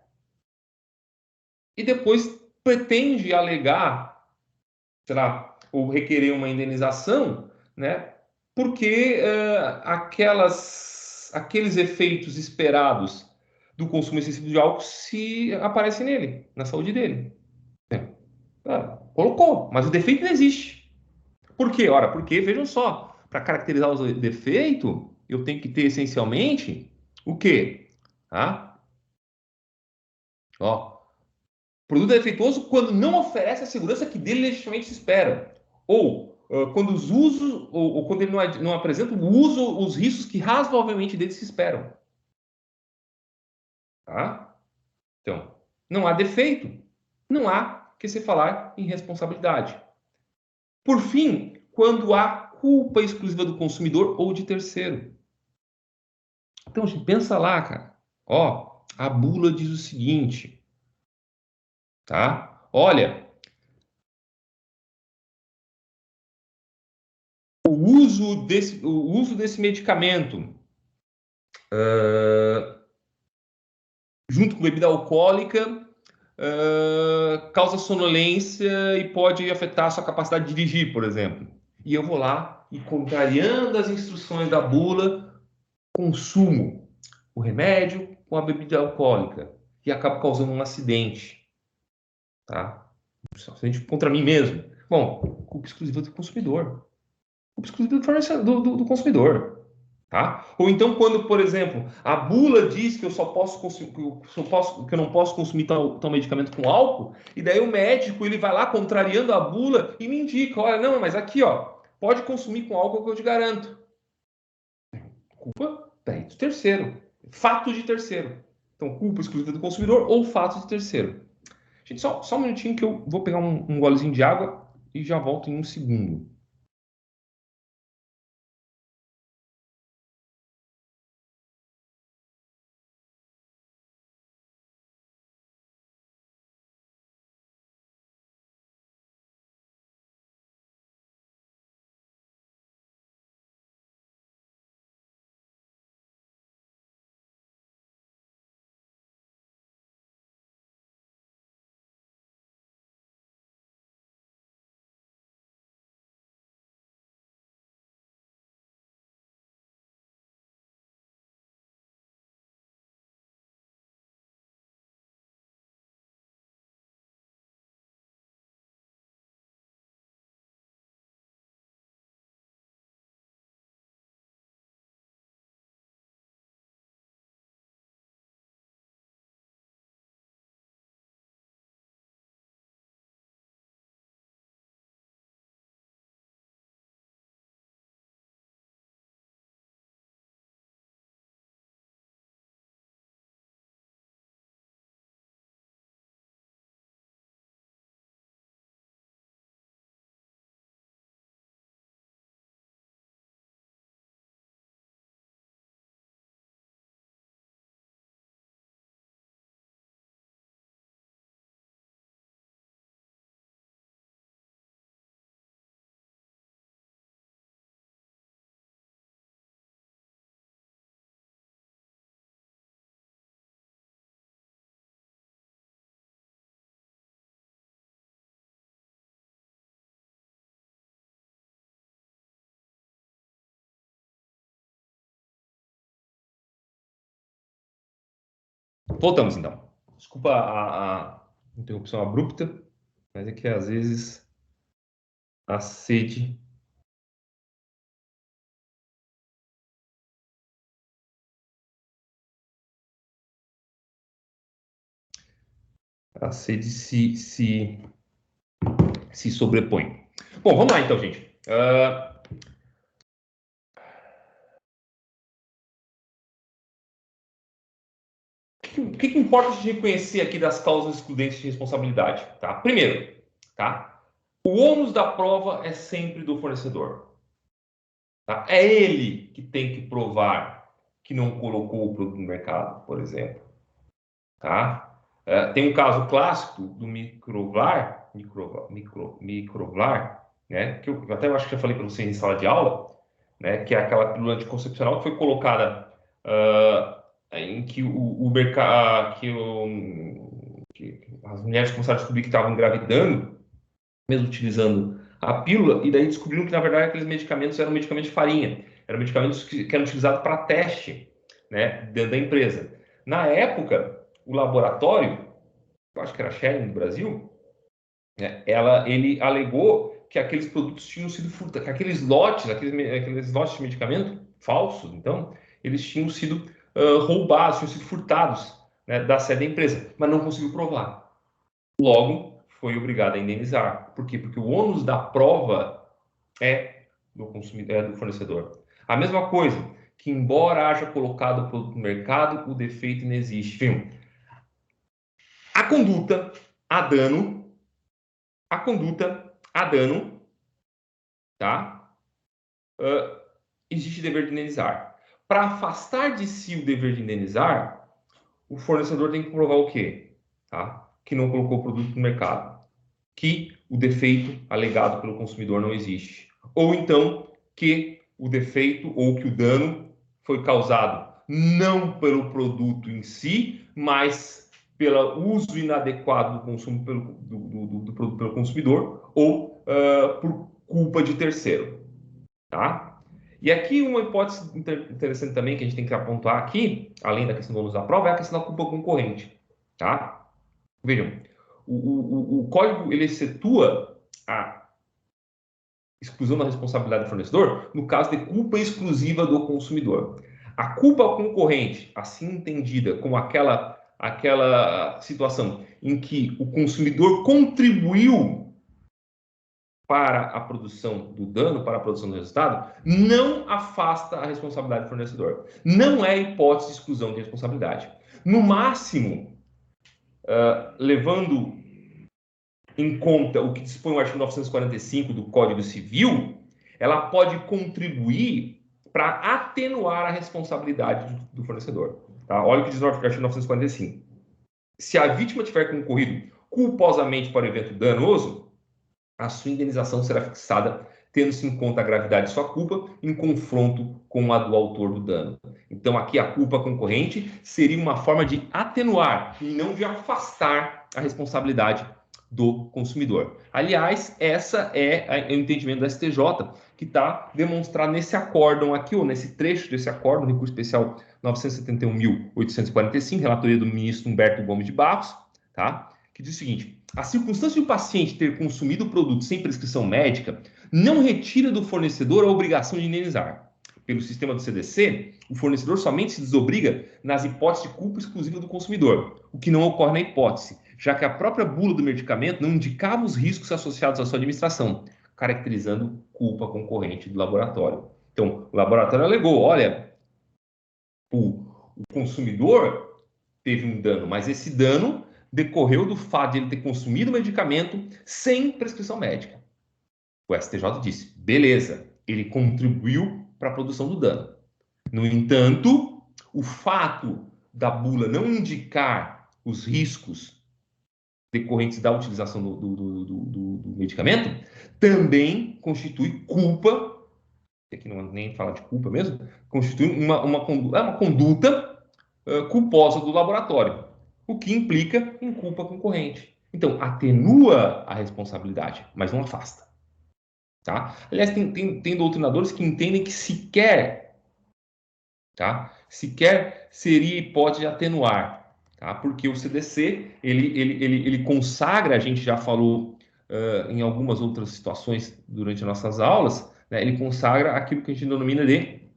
E depois pretende alegar, sei lá, ou requerer uma indenização, né? Porque aqueles efeitos esperados do consumo excessivo de álcool se aparecem nele, na saúde dele. Colocou, mas o defeito não existe. Por quê? Ora, porque, vejam só, para caracterizar o defeito, eu tenho que ter essencialmente o quê? Tá? Ó, produto é defeituoso quando não oferece a segurança que dele legitimamente se espera. Ou quando os usos, ou quando ele não apresenta o uso, os riscos que razoavelmente dele se esperam. Tá? Então, não há defeito, não há que se falar em responsabilidade. Por fim, quando há culpa exclusiva do consumidor ou de terceiro. Então, gente, pensa lá, cara. Ó, a bula diz o seguinte, tá? Olha, o uso desse medicamento junto com bebida alcoólica causa sonolência e pode afetar a sua capacidade de dirigir, por exemplo. E eu vou lá e, contrariando as instruções da bula, consumo o remédio com a bebida alcoólica. e acabo causando um acidente, tá? Um acidente contra mim mesmo. Bom, culpa exclusiva do consumidor. Culpa exclusiva do consumidor. Tá? Ou então, quando, por exemplo, a bula diz que eu só posso consumir, que eu não posso consumir tal medicamento com álcool, e daí o médico ele vai lá contrariando a bula e me indica, olha, não, mas aqui, ó, pode consumir com álcool que eu te garanto. Culpa daí do terceiro. Fato de terceiro. Então, culpa exclusiva do consumidor ou fato de terceiro. Gente, só um minutinho que eu vou pegar um golezinho de água e já volto em um segundo. Voltamos, então. Desculpa a interrupção abrupta, mas é que às vezes a sede se sobrepõe. Bom, vamos lá então, gente. O que importa a gente reconhecer aqui das causas excludentes de responsabilidade? Tá? Primeiro, tá? O ônus da prova é sempre do fornecedor. Tá? É ele que tem que provar que não colocou o produto no mercado, por exemplo. Tá? Tem um caso clássico do microvlar, né? Que eu até acho que já falei para você em sala de aula, né? Que é aquela pílula anticoncepcional que foi colocada em que o mercado, que as mulheres começaram a descobrir que estavam engravidando, mesmo utilizando a pílula, e daí descobriram que, na verdade, aqueles medicamentos eram medicamentos de farinha, eram medicamentos que eram utilizados para teste, né, dentro da empresa. Na época, o laboratório, eu acho que era a Schering do Brasil, né, ele alegou que aqueles produtos tinham sido furtados, que aqueles lotes de medicamento falsos, então, eles tinham sido roubados, tinham sido furtados, né, da sede da empresa, mas não conseguiu provar. Logo, foi obrigado a indenizar. Por quê? Porque o ônus da prova é do consumidor, é do fornecedor. A mesma coisa, que embora haja colocado o produto no mercado, o defeito não existe. Viu? A conduta a dano, tá? Existe dever de indenizar. Para afastar de si o dever de indenizar, o fornecedor tem que provar o quê? Tá? Que não colocou o produto no mercado. Que o defeito alegado pelo consumidor não existe. Ou então que o defeito ou que o dano foi causado não pelo produto em si, mas pelo uso inadequado do consumo do produto pelo consumidor ou por culpa de terceiro. Tá? E aqui uma hipótese interessante também que a gente tem que apontar aqui, além da questão do ônus da prova, é a questão da culpa concorrente. tá? Vejam, o código ele excetua a exclusão da responsabilidade do fornecedor no caso de culpa exclusiva do consumidor. A culpa concorrente, assim entendida como aquela situação em que o consumidor contribuiu para a produção do dano, para a produção do resultado, não afasta a responsabilidade do fornecedor. Não é hipótese de exclusão de responsabilidade. No máximo, levando em conta o que dispõe o artigo 945 do Código Civil, ela pode contribuir para atenuar a responsabilidade do fornecedor. Tá? Olha o que diz o artigo 945. Se a vítima tiver concorrido culposamente para o evento danoso, a sua indenização será fixada tendo-se em conta a gravidade de sua culpa em confronto com a do autor do dano. Então, aqui a culpa concorrente seria uma forma de atenuar e não de afastar a responsabilidade do consumidor. Aliás, essa é o entendimento do STJ, que está demonstrado nesse acórdão aqui, ou nesse trecho desse acórdão, recurso especial 971.845, relatoria do ministro Humberto Gomes de Barros, tá? Que diz o seguinte: a circunstância de o paciente ter consumido o produto sem prescrição médica não retira do fornecedor a obrigação de indenizar. Pelo sistema do CDC, o fornecedor somente se desobriga nas hipóteses de culpa exclusiva do consumidor, o que não ocorre na hipótese, já que a própria bula do medicamento não indicava os riscos associados à sua administração, caracterizando culpa concorrente do laboratório. Então, o laboratório alegou, olha, o consumidor teve um dano, mas esse dano decorreu do fato de ele ter consumido o medicamento sem prescrição médica. O STJ disse, beleza, ele contribuiu para a produção do dano. No entanto, o fato da bula não indicar os riscos decorrentes da utilização do medicamento também constitui culpa, aqui não nem falar de culpa mesmo, constitui uma conduta culposa do laboratório, o que implica em culpa concorrente. Então, atenua a responsabilidade, mas não afasta. Tá? Aliás, tem doutrinadores que entendem que sequer seria hipótese de atenuar, tá? Porque o CDC, ele consagra, a gente já falou em algumas outras situações durante as nossas aulas, né? Ele consagra aquilo que a gente denomina de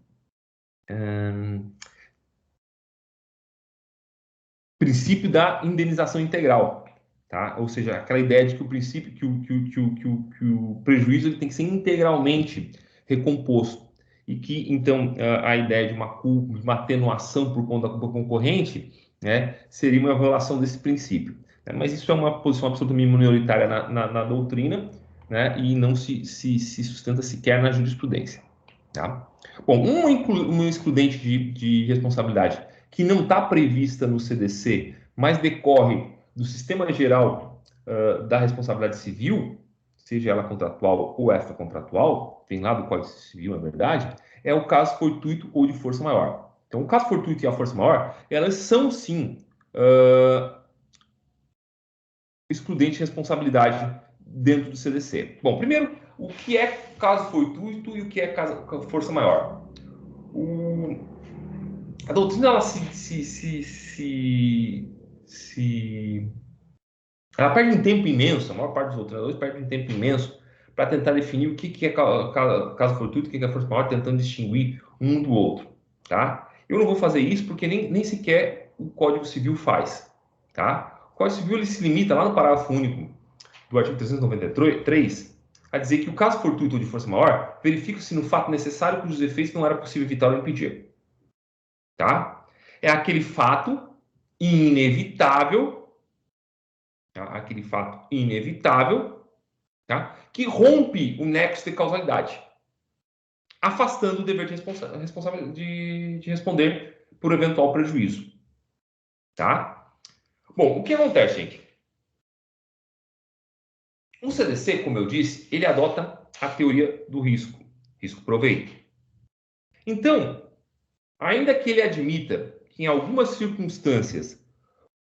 princípio da indenização integral, tá? Ou seja, aquela ideia de que o princípio, que o prejuízo ele tem que ser integralmente recomposto e que então a ideia de uma atenuação por conta da culpa concorrente, né, seria uma violação desse princípio. Né? Mas isso é uma posição absolutamente minoritária na doutrina, né, e não se sustenta sequer na jurisprudência. Tá? Bom, uma excludente de responsabilidade que não está prevista no CDC, mas decorre do sistema geral da responsabilidade civil, seja ela contratual ou extracontratual, tem lá do Código Civil, na verdade, é o caso fortuito ou de força maior. Então, o caso fortuito e a força maior, elas são, sim, excludente de responsabilidade dentro do CDC. Bom, primeiro, o que é caso fortuito e o que é força maior? A doutrina ela ela perde um tempo imenso, a maior parte dos doutrinadores perde um tempo imenso para tentar definir o que é caso fortuito e o que é força maior, tentando distinguir um do outro, tá? Eu não vou fazer isso porque nem sequer o Código Civil faz, tá? O Código Civil ele se limita lá no parágrafo único do artigo 393 a dizer que o caso fortuito ou de força maior verifica-se no fato necessário cujos efeitos não era possível evitar ou impedir. Tá? É aquele fato inevitável, tá? Aquele fato inevitável, tá? Que rompe o nexo de causalidade, afastando o dever de responder por eventual prejuízo. Tá? Bom, o que acontece, gente? O CDC, como eu disse, ele adota a teoria do risco-proveito. Então, ainda que ele admita que em algumas circunstâncias,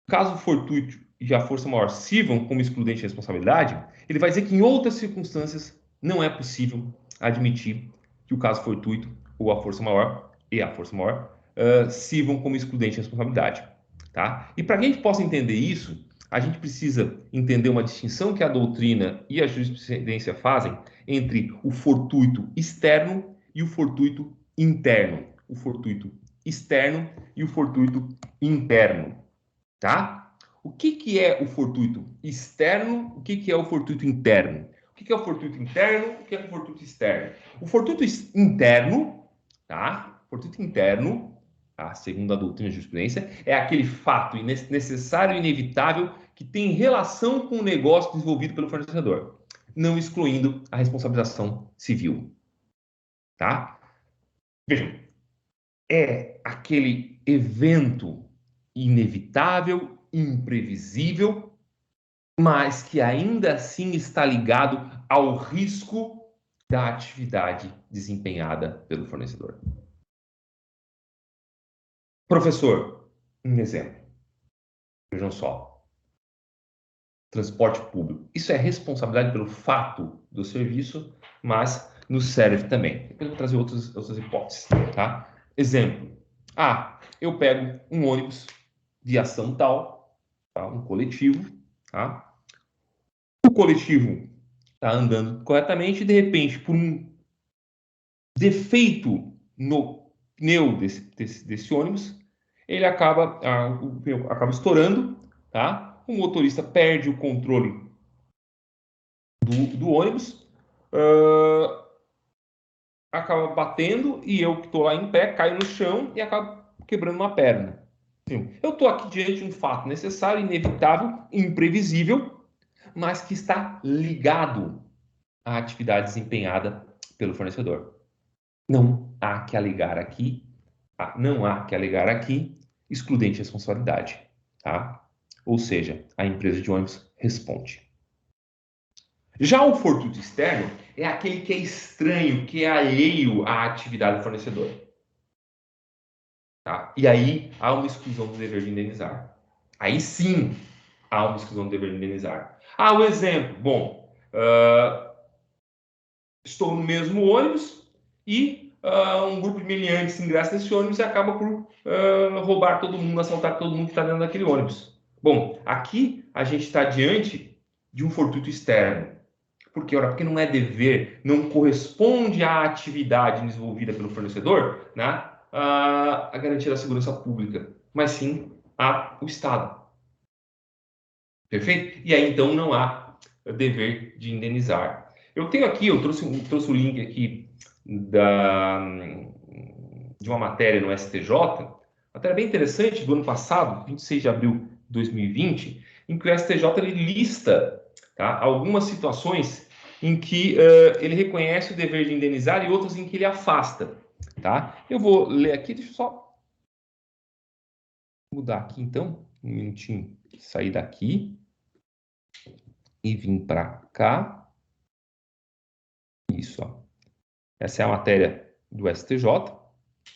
o caso fortuito e a força maior sirvam como excludente de responsabilidade, ele vai dizer que em outras circunstâncias não é possível admitir que o caso fortuito ou a força maior sirvam como excludente de responsabilidade. tá? E para que a gente possa entender isso, a gente precisa entender uma distinção que a doutrina e a jurisprudência fazem entre o fortuito externo e o fortuito interno. O fortuito externo e o fortuito interno, tá? O que é o fortuito externo? O que é o fortuito interno? O que é o fortuito interno? O que é o fortuito externo? O fortuito interno, tá? O fortuito interno, tá? Segundo a doutrina e a jurisprudência, é aquele fato necessário e inevitável que tem relação com o negócio desenvolvido pelo fornecedor, não excluindo a responsabilização civil, tá? Vejam, é aquele evento inevitável, imprevisível, mas que ainda assim está ligado ao risco da atividade desempenhada pelo fornecedor. Professor, um exemplo. Vejam só. Transporte público. Isso é responsabilidade pelo fato do serviço, mas nos serve também. Depois eu vou trazer outras hipóteses, tá? Exemplo. Eu pego um ônibus de ação tal, tá? Um coletivo, tá? O coletivo está andando corretamente e, de repente, por um defeito no pneu desse ônibus, o pneu acaba estourando, tá? O motorista perde o controle do ônibus, acaba batendo e eu que estou lá em pé caio no chão e acabo quebrando uma perna. Eu estou aqui diante de um fato necessário, inevitável, imprevisível, mas que está ligado à atividade desempenhada pelo fornecedor. Não há que alegar aqui excludente de responsabilidade, tá? Ou seja, a empresa de ônibus responde. Já o fortuito externo é aquele que é estranho, que é alheio à atividade do fornecedor. Tá? E aí há uma exclusão do dever de indenizar. Aí sim há uma exclusão do dever de indenizar. O exemplo. Bom, estou no mesmo ônibus e um grupo de meliantes ingressa nesse ônibus e acaba por roubar todo mundo, assaltar todo mundo que está dentro daquele ônibus. Bom, aqui a gente está diante de um fortuito externo. Por quê? Porque não é dever, não corresponde à atividade desenvolvida pelo fornecedor, né, a garantia da segurança pública, mas sim ao Estado. Perfeito? E aí, então, não há dever de indenizar. Eu trouxe o link aqui de uma matéria no STJ, matéria bem interessante do ano passado, 26 de abril de 2020, em que o STJ ele lista, tá, algumas situações em que ele reconhece o dever de indenizar e outras em que ele afasta. Tá? Eu vou ler aqui, deixa eu só mudar aqui então, um minutinho, sair daqui e vir para cá. Isso, ó. Essa é a matéria do STJ,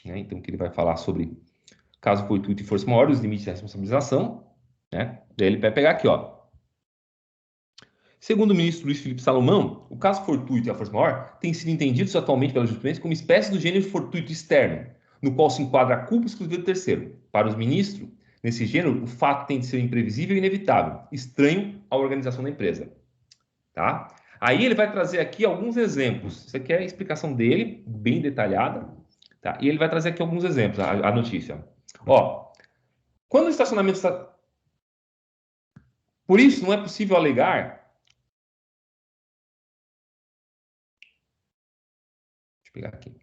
né? Então, que ele vai falar sobre caso fortuito e força maior, os limites da responsabilização, né? Daí ele vai pegar aqui, ó. Segundo o ministro Luiz Felipe Salomão, o caso fortuito e a força maior têm sido entendidos atualmente pela jurisprudência como espécie do gênero fortuito externo, no qual se enquadra a culpa exclusiva do terceiro. Para os ministros, nesse gênero, o fato tem de ser imprevisível e inevitável, estranho à organização da empresa. Tá? Aí ele vai trazer aqui alguns exemplos. Isso aqui é a explicação dele, bem detalhada. Tá? E ele vai trazer aqui alguns exemplos, a notícia. Ó, quando o estacionamento está... Por isso, não é possível alegar... Deixa eu pegar aqui.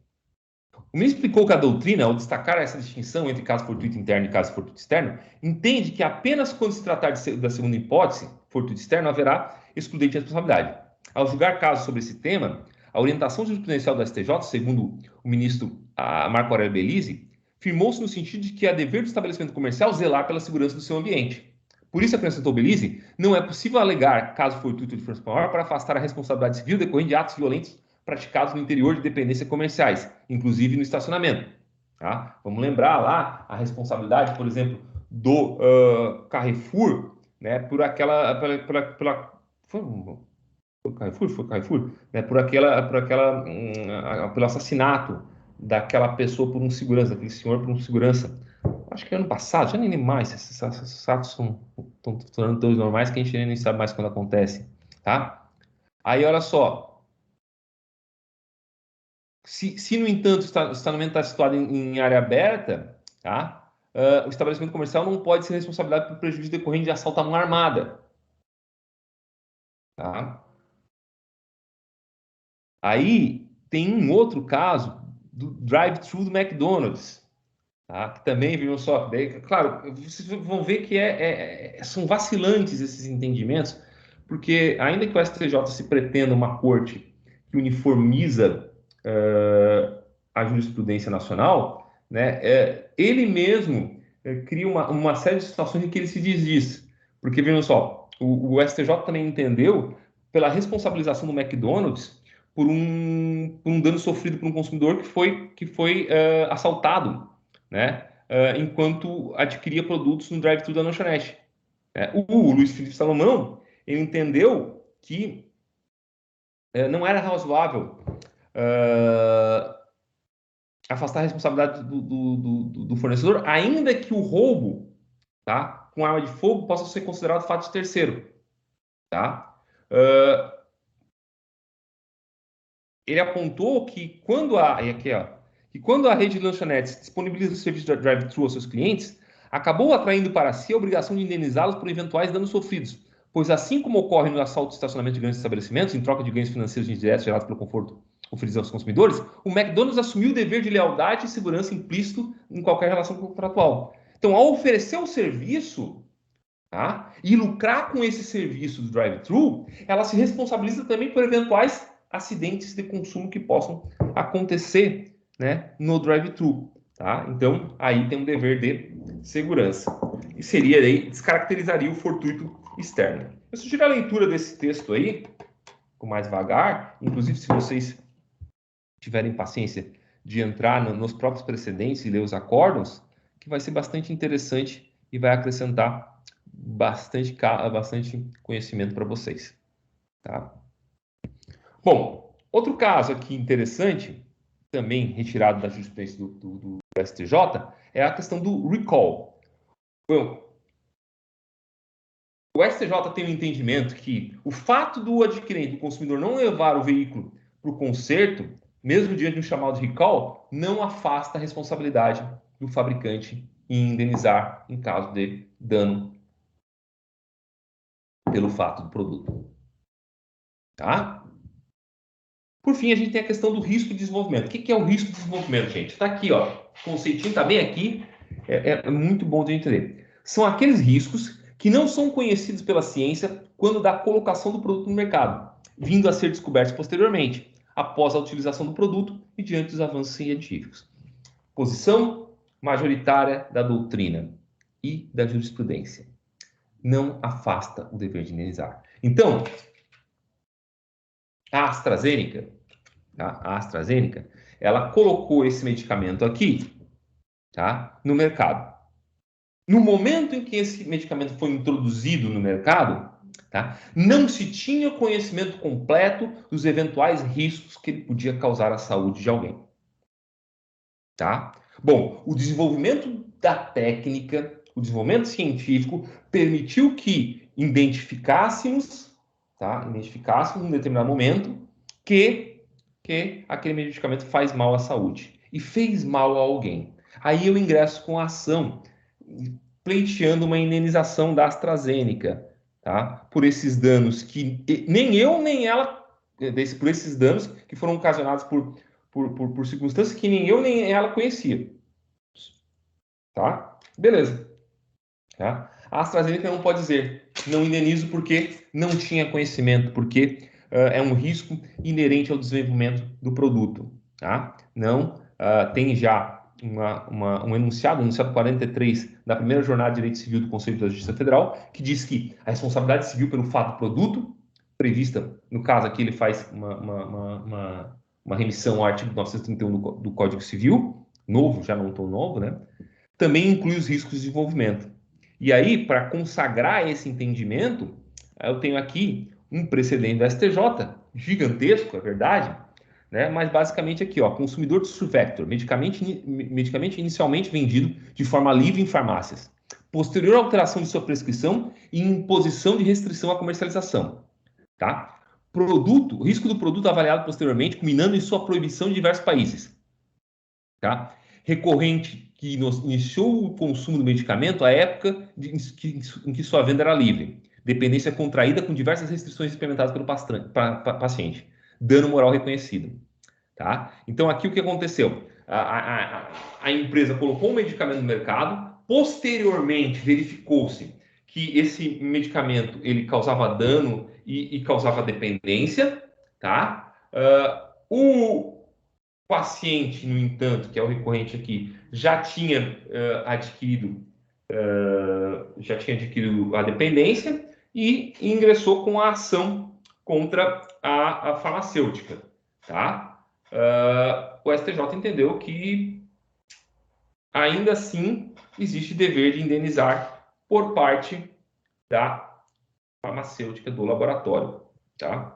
O ministro explicou que a doutrina, ao destacar essa distinção entre caso fortuito interno e caso fortuito externo, entende que apenas quando se tratar da segunda hipótese, fortuito externo, haverá excludente de responsabilidade. Ao julgar casos sobre esse tema, a orientação jurisprudencial do STJ, segundo o ministro Marco Aurélio Belize, firmou-se no sentido de que é dever do estabelecimento comercial zelar pela segurança do seu ambiente. Por isso, acrescentou Belize, não é possível alegar caso fortuito de força maior para afastar a responsabilidade civil decorrente de atos violentos praticados no interior de dependências comerciais, inclusive no estacionamento. Tá? Vamos lembrar lá a responsabilidade, por exemplo, do Carrefour, né, por aquela... Foi Carrefour? Né, pelo assassinato daquela pessoa por um segurança, daquele senhor por um segurança. acho que ano passado, já nem lembro mais, esses fatos estão tornando tão normais que a gente nem sabe mais quando acontece, tá? Aí, olha só, se no entanto, o estacionamento está situado em área aberta, tá? O estabelecimento comercial não pode ser responsabilizado por prejuízo decorrente de assalto à mão armada, tá? Aí, tem um outro caso do drive-thru do McDonald's, tá? Que também, viu só, daí, claro, vocês vão ver que são vacilantes esses entendimentos, porque ainda que o STJ se pretenda uma corte que uniformiza a jurisprudência nacional, né, ele mesmo cria uma série de situações em que ele se desdiz. Porque, vejam só, o STJ também entendeu pela responsabilização do McDonald's por um dano sofrido por um consumidor que foi assaltado, né, enquanto adquiria produtos no drive-thru da lanchonete. O Luiz Felipe Salomão, ele entendeu que não era razoável afastar a responsabilidade do fornecedor, ainda que o roubo, tá, com arma de fogo possa ser considerado fato de terceiro. Tá? Ele apontou que quando a rede de lanchonetes disponibiliza o serviço de drive-thru aos seus clientes, acabou atraindo para si a obrigação de indenizá-los por eventuais danos sofridos, pois assim como ocorre no assalto de estacionamento de grandes estabelecimentos, em troca de ganhos financeiros indiretos gerados pelo conforto oferecido aos consumidores, o McDonald's assumiu o dever de lealdade e segurança implícito em qualquer relação contratual. Então, ao oferecer o serviço, tá, e lucrar com esse serviço do drive-thru, ela se responsabiliza também por eventuais acidentes de consumo que possam acontecer, né, no drive-thru. Tá? Então, aí tem um dever de segurança. E seria aí, descaracterizaria o fortuito externo. Eu sugiro a leitura desse texto aí, com mais devagar, inclusive se vocês tiverem paciência de entrar nos próprios precedentes e ler os acórdons, que vai ser bastante interessante e vai acrescentar bastante conhecimento para vocês. Tá? Bom, outro caso aqui interessante, também retirado da jurisprudência do STJ, é a questão do recall. Bom, o STJ tem um entendimento que o fato do adquirente, do consumidor, não levar o veículo para o conserto, mesmo diante de um chamado de recall, não afasta a responsabilidade do fabricante em indenizar em caso de dano pelo fato do produto. Tá? Por fim, a gente tem a questão do risco de desenvolvimento. O que é o risco de desenvolvimento, gente? Está aqui, ó. O conceitinho está bem aqui. É muito bom de entender. São aqueles riscos que não são conhecidos pela ciência quando da colocação do produto no mercado, vindo a ser descobertos posteriormente, após a utilização do produto e diante dos avanços científicos. Posição majoritária da doutrina e da jurisprudência. Não afasta o dever de indenizar. Então, a AstraZeneca, ela colocou esse medicamento aqui, tá, no mercado. No momento em que esse medicamento foi introduzido no mercado, tá, não se tinha conhecimento completo dos eventuais riscos que ele podia causar à saúde de alguém. Tá? Bom, o desenvolvimento da técnica, o desenvolvimento científico permitiu que identificássemos em determinado momento que aquele medicamento faz mal à saúde e fez mal a alguém. Aí eu ingresso com a ação pleiteando uma indenização da AstraZeneca, tá? Por esses danos que nem eu nem ela, por esses danos que foram ocasionados por circunstâncias que nem eu nem ela conhecia. Tá? Beleza. Tá? A AstraZeneca não pode dizer não indenizo porque não tinha conhecimento, porque é um risco inerente ao desenvolvimento do produto. Tá? Não tem já um enunciado 43 da primeira jornada de Direito Civil do Conselho da Justiça Federal, que diz que a responsabilidade civil pelo fato do produto, prevista, no caso aqui ele faz uma remissão ao artigo 931 do Código Civil, novo, já não tão novo, né? Também inclui os riscos de desenvolvimento. E aí, para consagrar esse entendimento, eu tenho aqui um precedente do STJ, gigantesco, é verdade, né? Mas basicamente aqui, ó, consumidor de Survector, medicamento inicialmente vendido de forma livre em farmácias. Posterior alteração de sua prescrição e imposição de restrição à comercialização, tá? Risco do produto avaliado posteriormente, culminando em sua proibição em diversos países, tá? Recorrente que iniciou o consumo do medicamento à época em que sua venda era livre. Dependência contraída com diversas restrições implementadas pelo paciente. Dano moral reconhecido. Tá? Então, aqui o que aconteceu? A empresa colocou um medicamento no mercado, posteriormente verificou-se que esse medicamento ele causava dano e causava dependência. Tá? O paciente, no entanto, que é o recorrente aqui, já tinha adquirido a dependência e ingressou com a ação contra a farmacêutica. Tá? O STJ entendeu que ainda assim existe dever de indenizar por parte da farmacêutica do laboratório, tá?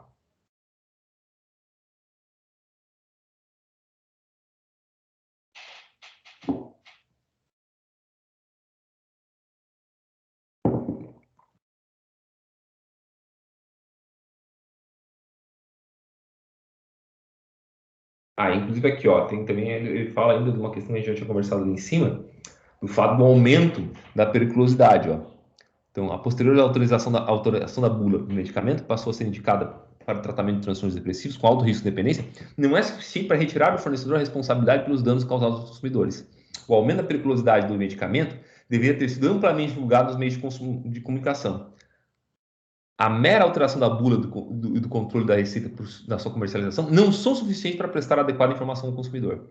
Inclusive aqui, ó, tem também, ele fala ainda de uma questão que a gente já tinha conversado ali em cima, do fato do aumento da periculosidade, ó. Então, a posterior autorização da bula do medicamento passou a ser indicada para o tratamento de transtornos depressivos com alto risco de dependência, não é suficiente para retirar do fornecedor a responsabilidade pelos danos causados aos consumidores. O aumento da periculosidade do medicamento deveria ter sido amplamente divulgado nos meios de comunicação. A mera alteração da bula do controle da receita da sua comercialização não são suficientes para prestar adequada informação ao consumidor.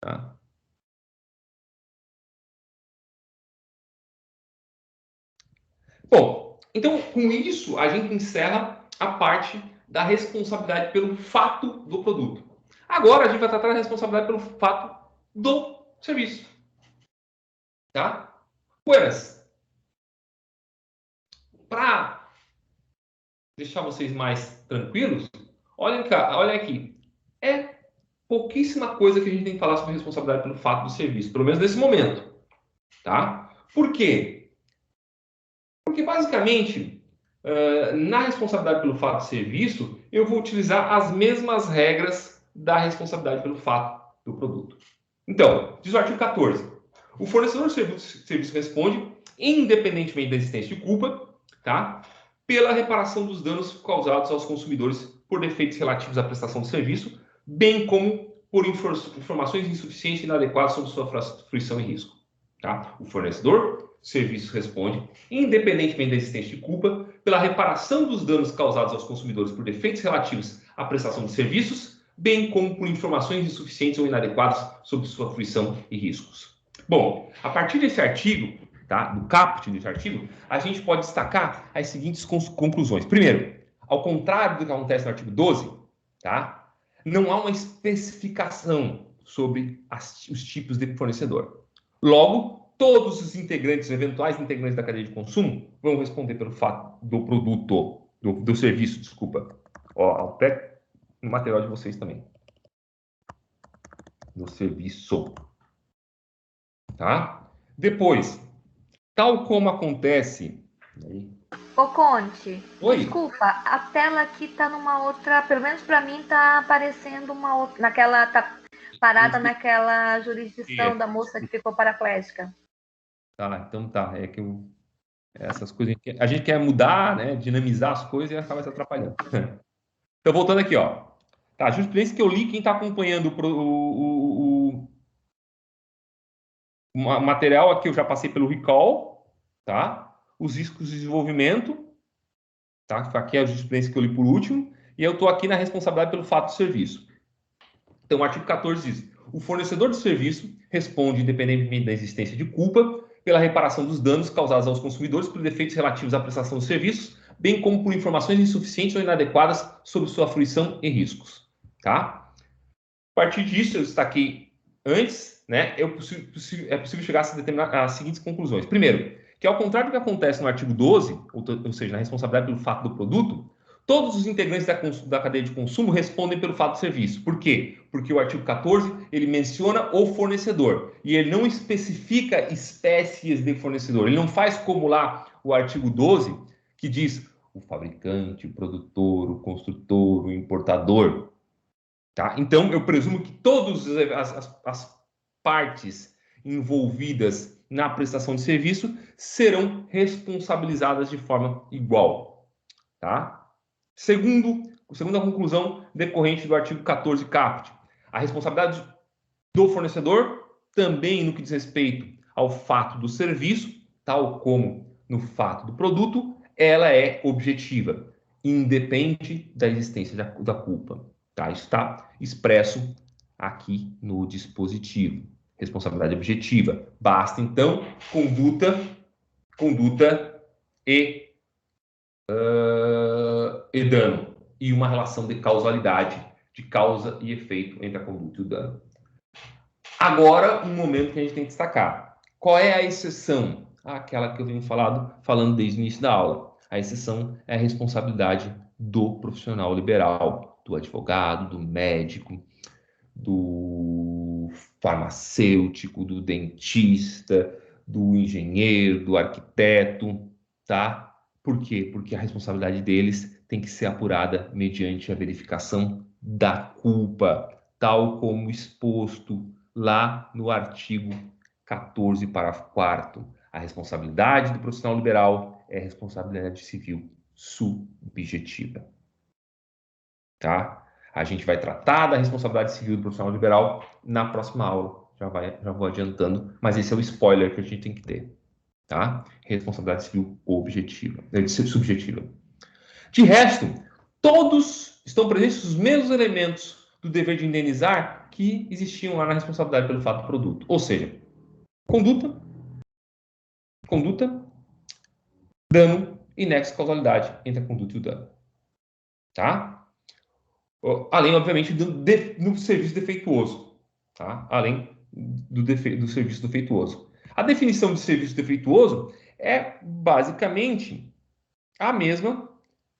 Tá? Bom, então com isso a gente encerra a parte da responsabilidade pelo fato do produto. Agora a gente vai tratar da responsabilidade pelo fato do serviço. Tá? Pois, para deixar vocês mais tranquilos, olhem aqui. É pouquíssima coisa que a gente tem que falar sobre responsabilidade pelo fato do serviço, pelo menos nesse momento. Tá? Por quê? Porque, basicamente, na responsabilidade pelo fato do serviço, eu vou utilizar as mesmas regras da responsabilidade pelo fato do produto. Então, diz o artigo 14. O fornecedor de serviço responde, independentemente da existência de culpa, tá? Pela reparação dos danos causados aos consumidores por defeitos relativos à prestação de serviço, bem como por informações insuficientes e inadequadas sobre sua fruição e risco. Tá? O fornecedor de serviço responde, independentemente da existência de culpa, pela reparação dos danos causados aos consumidores por defeitos relativos à prestação de serviços, bem como por informações insuficientes ou inadequadas sobre sua fruição e riscos. Bom, a partir desse artigo, tá, do caput desse artigo, a gente pode destacar as seguintes conclusões. Primeiro, ao contrário do que acontece no artigo 12, tá, não há uma especificação sobre os tipos de fornecedor. Logo, todos os eventuais integrantes da cadeia de consumo, vão responder pelo fato do produto, do serviço, desculpa. Ó, até no material de vocês também. Do serviço. Tá? Depois, tal como acontece... Ô, Conte, oi? Desculpa, a tela aqui tá numa outra... Pelo menos para mim tá aparecendo uma outra... Naquela... Tá parada naquela jurisdição da moça que ficou paraplégica. Tá, então tá. É que essas coisas... A gente quer mudar, né? Dinamizar as coisas e acaba se atrapalhando. Então, voltando aqui, ó. Tá, a jurisprudência que eu li, quem está acompanhando o material aqui, eu já passei pelo recall, tá? Os riscos de desenvolvimento, tá? Aqui é a jurisprudência que eu li por último, e eu estou aqui na responsabilidade pelo fato do serviço. Então, o artigo 14 diz: o fornecedor de serviço responde, independentemente da existência de culpa, pela reparação dos danos causados aos consumidores por defeitos relativos à prestação de serviços, bem como por informações insuficientes ou inadequadas sobre sua fruição e riscos. Tá? A partir disso, eu destaquei antes, né, é possível chegar às seguintes conclusões. Primeiro, que ao contrário do que acontece no artigo 12, ou seja, na responsabilidade pelo fato do produto, Todos os integrantes da cadeia de consumo respondem pelo fato de serviço. Por quê? Porque o artigo 14, ele menciona o fornecedor e ele não especifica espécies de fornecedor. Ele não faz como lá o artigo 12, que diz o fabricante, o produtor, o construtor, o importador. Tá? Então, eu presumo que todas as partes envolvidas na prestação de serviço serão responsabilizadas de forma igual. Tá? Segunda conclusão decorrente do artigo 14 caput. A responsabilidade do fornecedor, também no que diz respeito ao fato do serviço, tal como no fato do produto, ela é objetiva, independe da existência da culpa. Tá? Isso está expresso aqui no dispositivo. Responsabilidade objetiva. Basta, então, conduta e dano, e uma relação de causalidade, de causa e efeito entre a conduta e o dano. Agora, um momento que a gente tem que destacar. Qual é a exceção? Aquela que eu venho falando desde o início da aula. A exceção é a responsabilidade do profissional liberal, do advogado, do médico, do farmacêutico, do dentista, do engenheiro, do arquiteto, tá? Por quê? Porque a responsabilidade deles tem que ser apurada mediante a verificação da culpa, tal como exposto lá no artigo 14, parágrafo 4º. A responsabilidade do profissional liberal é responsabilidade civil subjetiva. Tá? A gente vai tratar da responsabilidade civil do profissional liberal na próxima aula. Já vou adiantando, mas esse é o spoiler que a gente tem que ter. Tá? Responsabilidade civil subjetiva. De resto, todos estão presentes os mesmos elementos do dever de indenizar que existiam lá na responsabilidade pelo fato do produto. Ou seja, conduta, dano e nexo de causalidade entre a conduta e o dano. Tá? Além, obviamente, do serviço defeituoso. Tá? Além do serviço defeituoso. A definição de serviço defeituoso é basicamente a mesma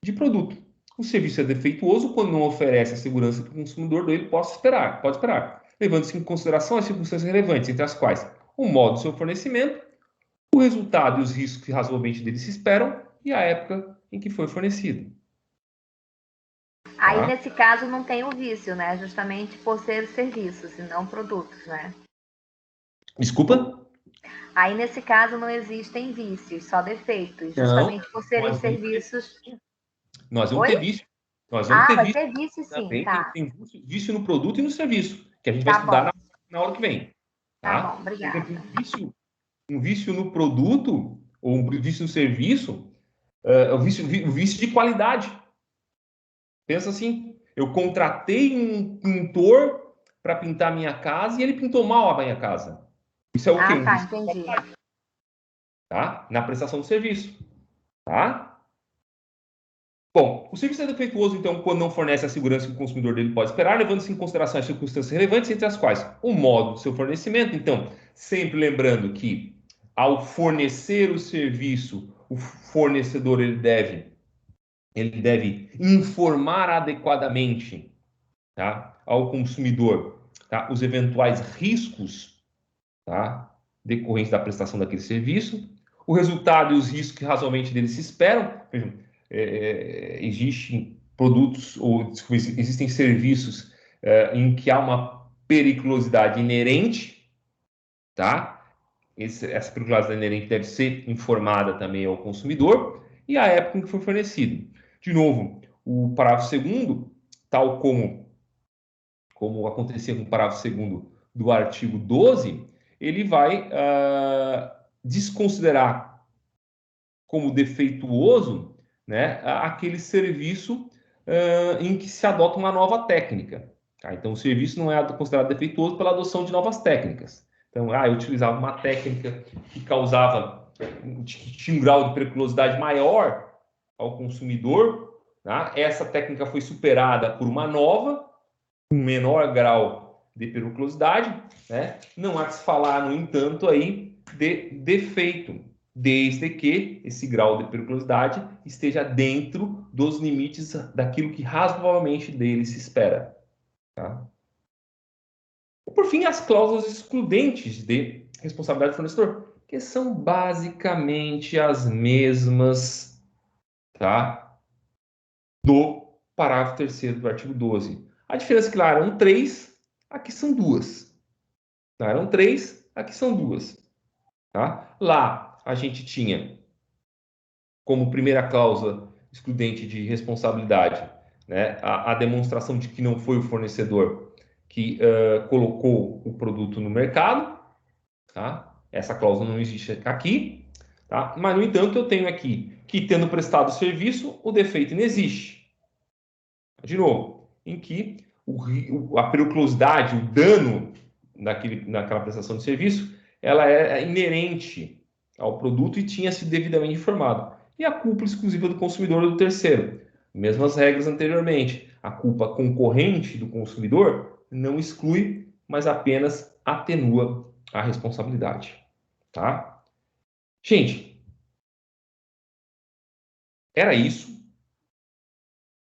de produto. O serviço é defeituoso quando não oferece a segurança que o consumidor dele pode esperar, levando-se em consideração as circunstâncias relevantes, entre as quais o modo do seu fornecimento, o resultado e os riscos que razoavelmente dele se esperam e a época em que foi fornecido. Aí, nesse caso, não tem o vício, né? Justamente por ser serviços e não produtos, né? Desculpa? Aí, nesse caso, não existem vícios, só defeitos, justamente por serem serviços. Nós vamos ter vício. Vai ter vício, sim. Também tá. Tem vício no produto e no serviço, que a gente vai estudar na hora que vem. Tá bom, obrigada. Um vício no produto ou um vício no serviço o vício de qualidade. Pensa assim, eu contratei um pintor para pintar minha casa e ele pintou mal a minha casa. Isso é o quê? Tá, entendi. Tá? Na prestação do serviço. Tá? Bom, o serviço é defeituoso, então, quando não fornece a segurança que o consumidor dele pode esperar, levando-se em consideração as circunstâncias relevantes, entre as quais o modo do seu fornecimento. Então, sempre lembrando que, ao fornecer o serviço, o fornecedor ele deve informar adequadamente, tá, ao consumidor, tá, os eventuais riscos, tá, decorrentes da prestação daquele serviço, o resultado e os riscos que razoavelmente dele se esperam. Vejam, existem produtos ou existem serviços em que há uma periculosidade inerente, tá? Essa periculosidade inerente deve ser informada também ao consumidor e a época em que foi fornecido. De novo, o parágrafo 2º, tal como acontecia com o parágrafo 2º do artigo 12, ele vai desconsiderar como defeituoso, né, aquele serviço em que se adota uma nova técnica. Tá? Então, o serviço não é considerado defeituoso pela adoção de novas técnicas. Então, eu utilizava uma técnica que tinha um grau de periculosidade maior ao consumidor. Tá? Essa técnica foi superada por uma nova, com menor grau de periculosidade. Né? Não há que se falar, no entanto, aí de defeito. desde que esse grau de periculosidade esteja dentro dos limites daquilo que razoavelmente dele se espera. Tá? E, por fim, as cláusulas excludentes de responsabilidade do fornecedor, que são basicamente as mesmas, tá, do parágrafo 3º do artigo 12. A diferença é que lá eram 3, aqui são 2. Lá eram 3, aqui são 2. Tá? Lá a gente tinha como primeira cláusula excludente de responsabilidade, né, a demonstração de que não foi o fornecedor que colocou o produto no mercado. Tá? Essa cláusula não existe aqui. Tá? Mas, no entanto, eu tenho aqui que, tendo prestado o serviço, o defeito inexiste. De novo, em que a periculosidade, o dano naquela prestação de serviço, ela é inerente ao produto e tinha sido devidamente informado. E a culpa exclusiva do consumidor ou do terceiro. Mesmas regras anteriormente. A culpa concorrente do consumidor não exclui, mas apenas atenua a responsabilidade. Tá? Gente, era isso.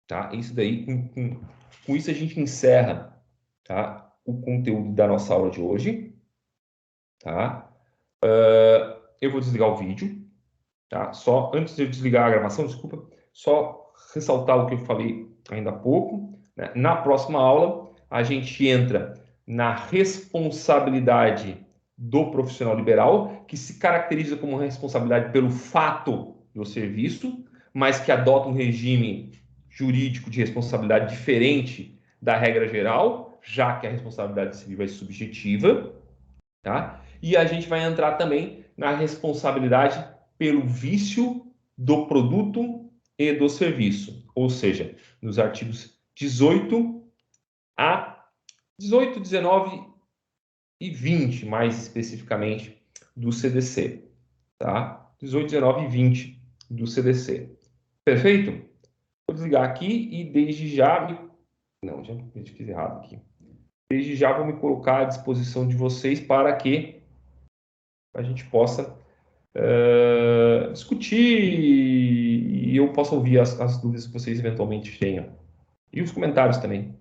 Tá? Isso daí, com isso a gente encerra, tá, o conteúdo da nossa aula de hoje. Tá? Eu vou desligar o vídeo. Tá? Só antes de eu desligar a gravação, desculpa, só ressaltar o que eu falei ainda há pouco. Né? Na próxima aula, a gente entra na responsabilidade do profissional liberal, que se caracteriza como responsabilidade pelo fato do serviço, mas que adota um regime jurídico de responsabilidade diferente da regra geral, já que a responsabilidade civil é subjetiva. Tá? E a gente vai entrar também na responsabilidade pelo vício do produto e do serviço, ou seja, nos artigos 18, 19 e 20, mais especificamente, do CDC. Tá? 18, 19 e 20 do CDC. Perfeito? Vou desligar aqui e desde já... Não, já fiz errado aqui. Desde já vou me colocar à disposição de vocês para que a gente possa discutir e eu possa ouvir as dúvidas que vocês eventualmente tenham. E os comentários também.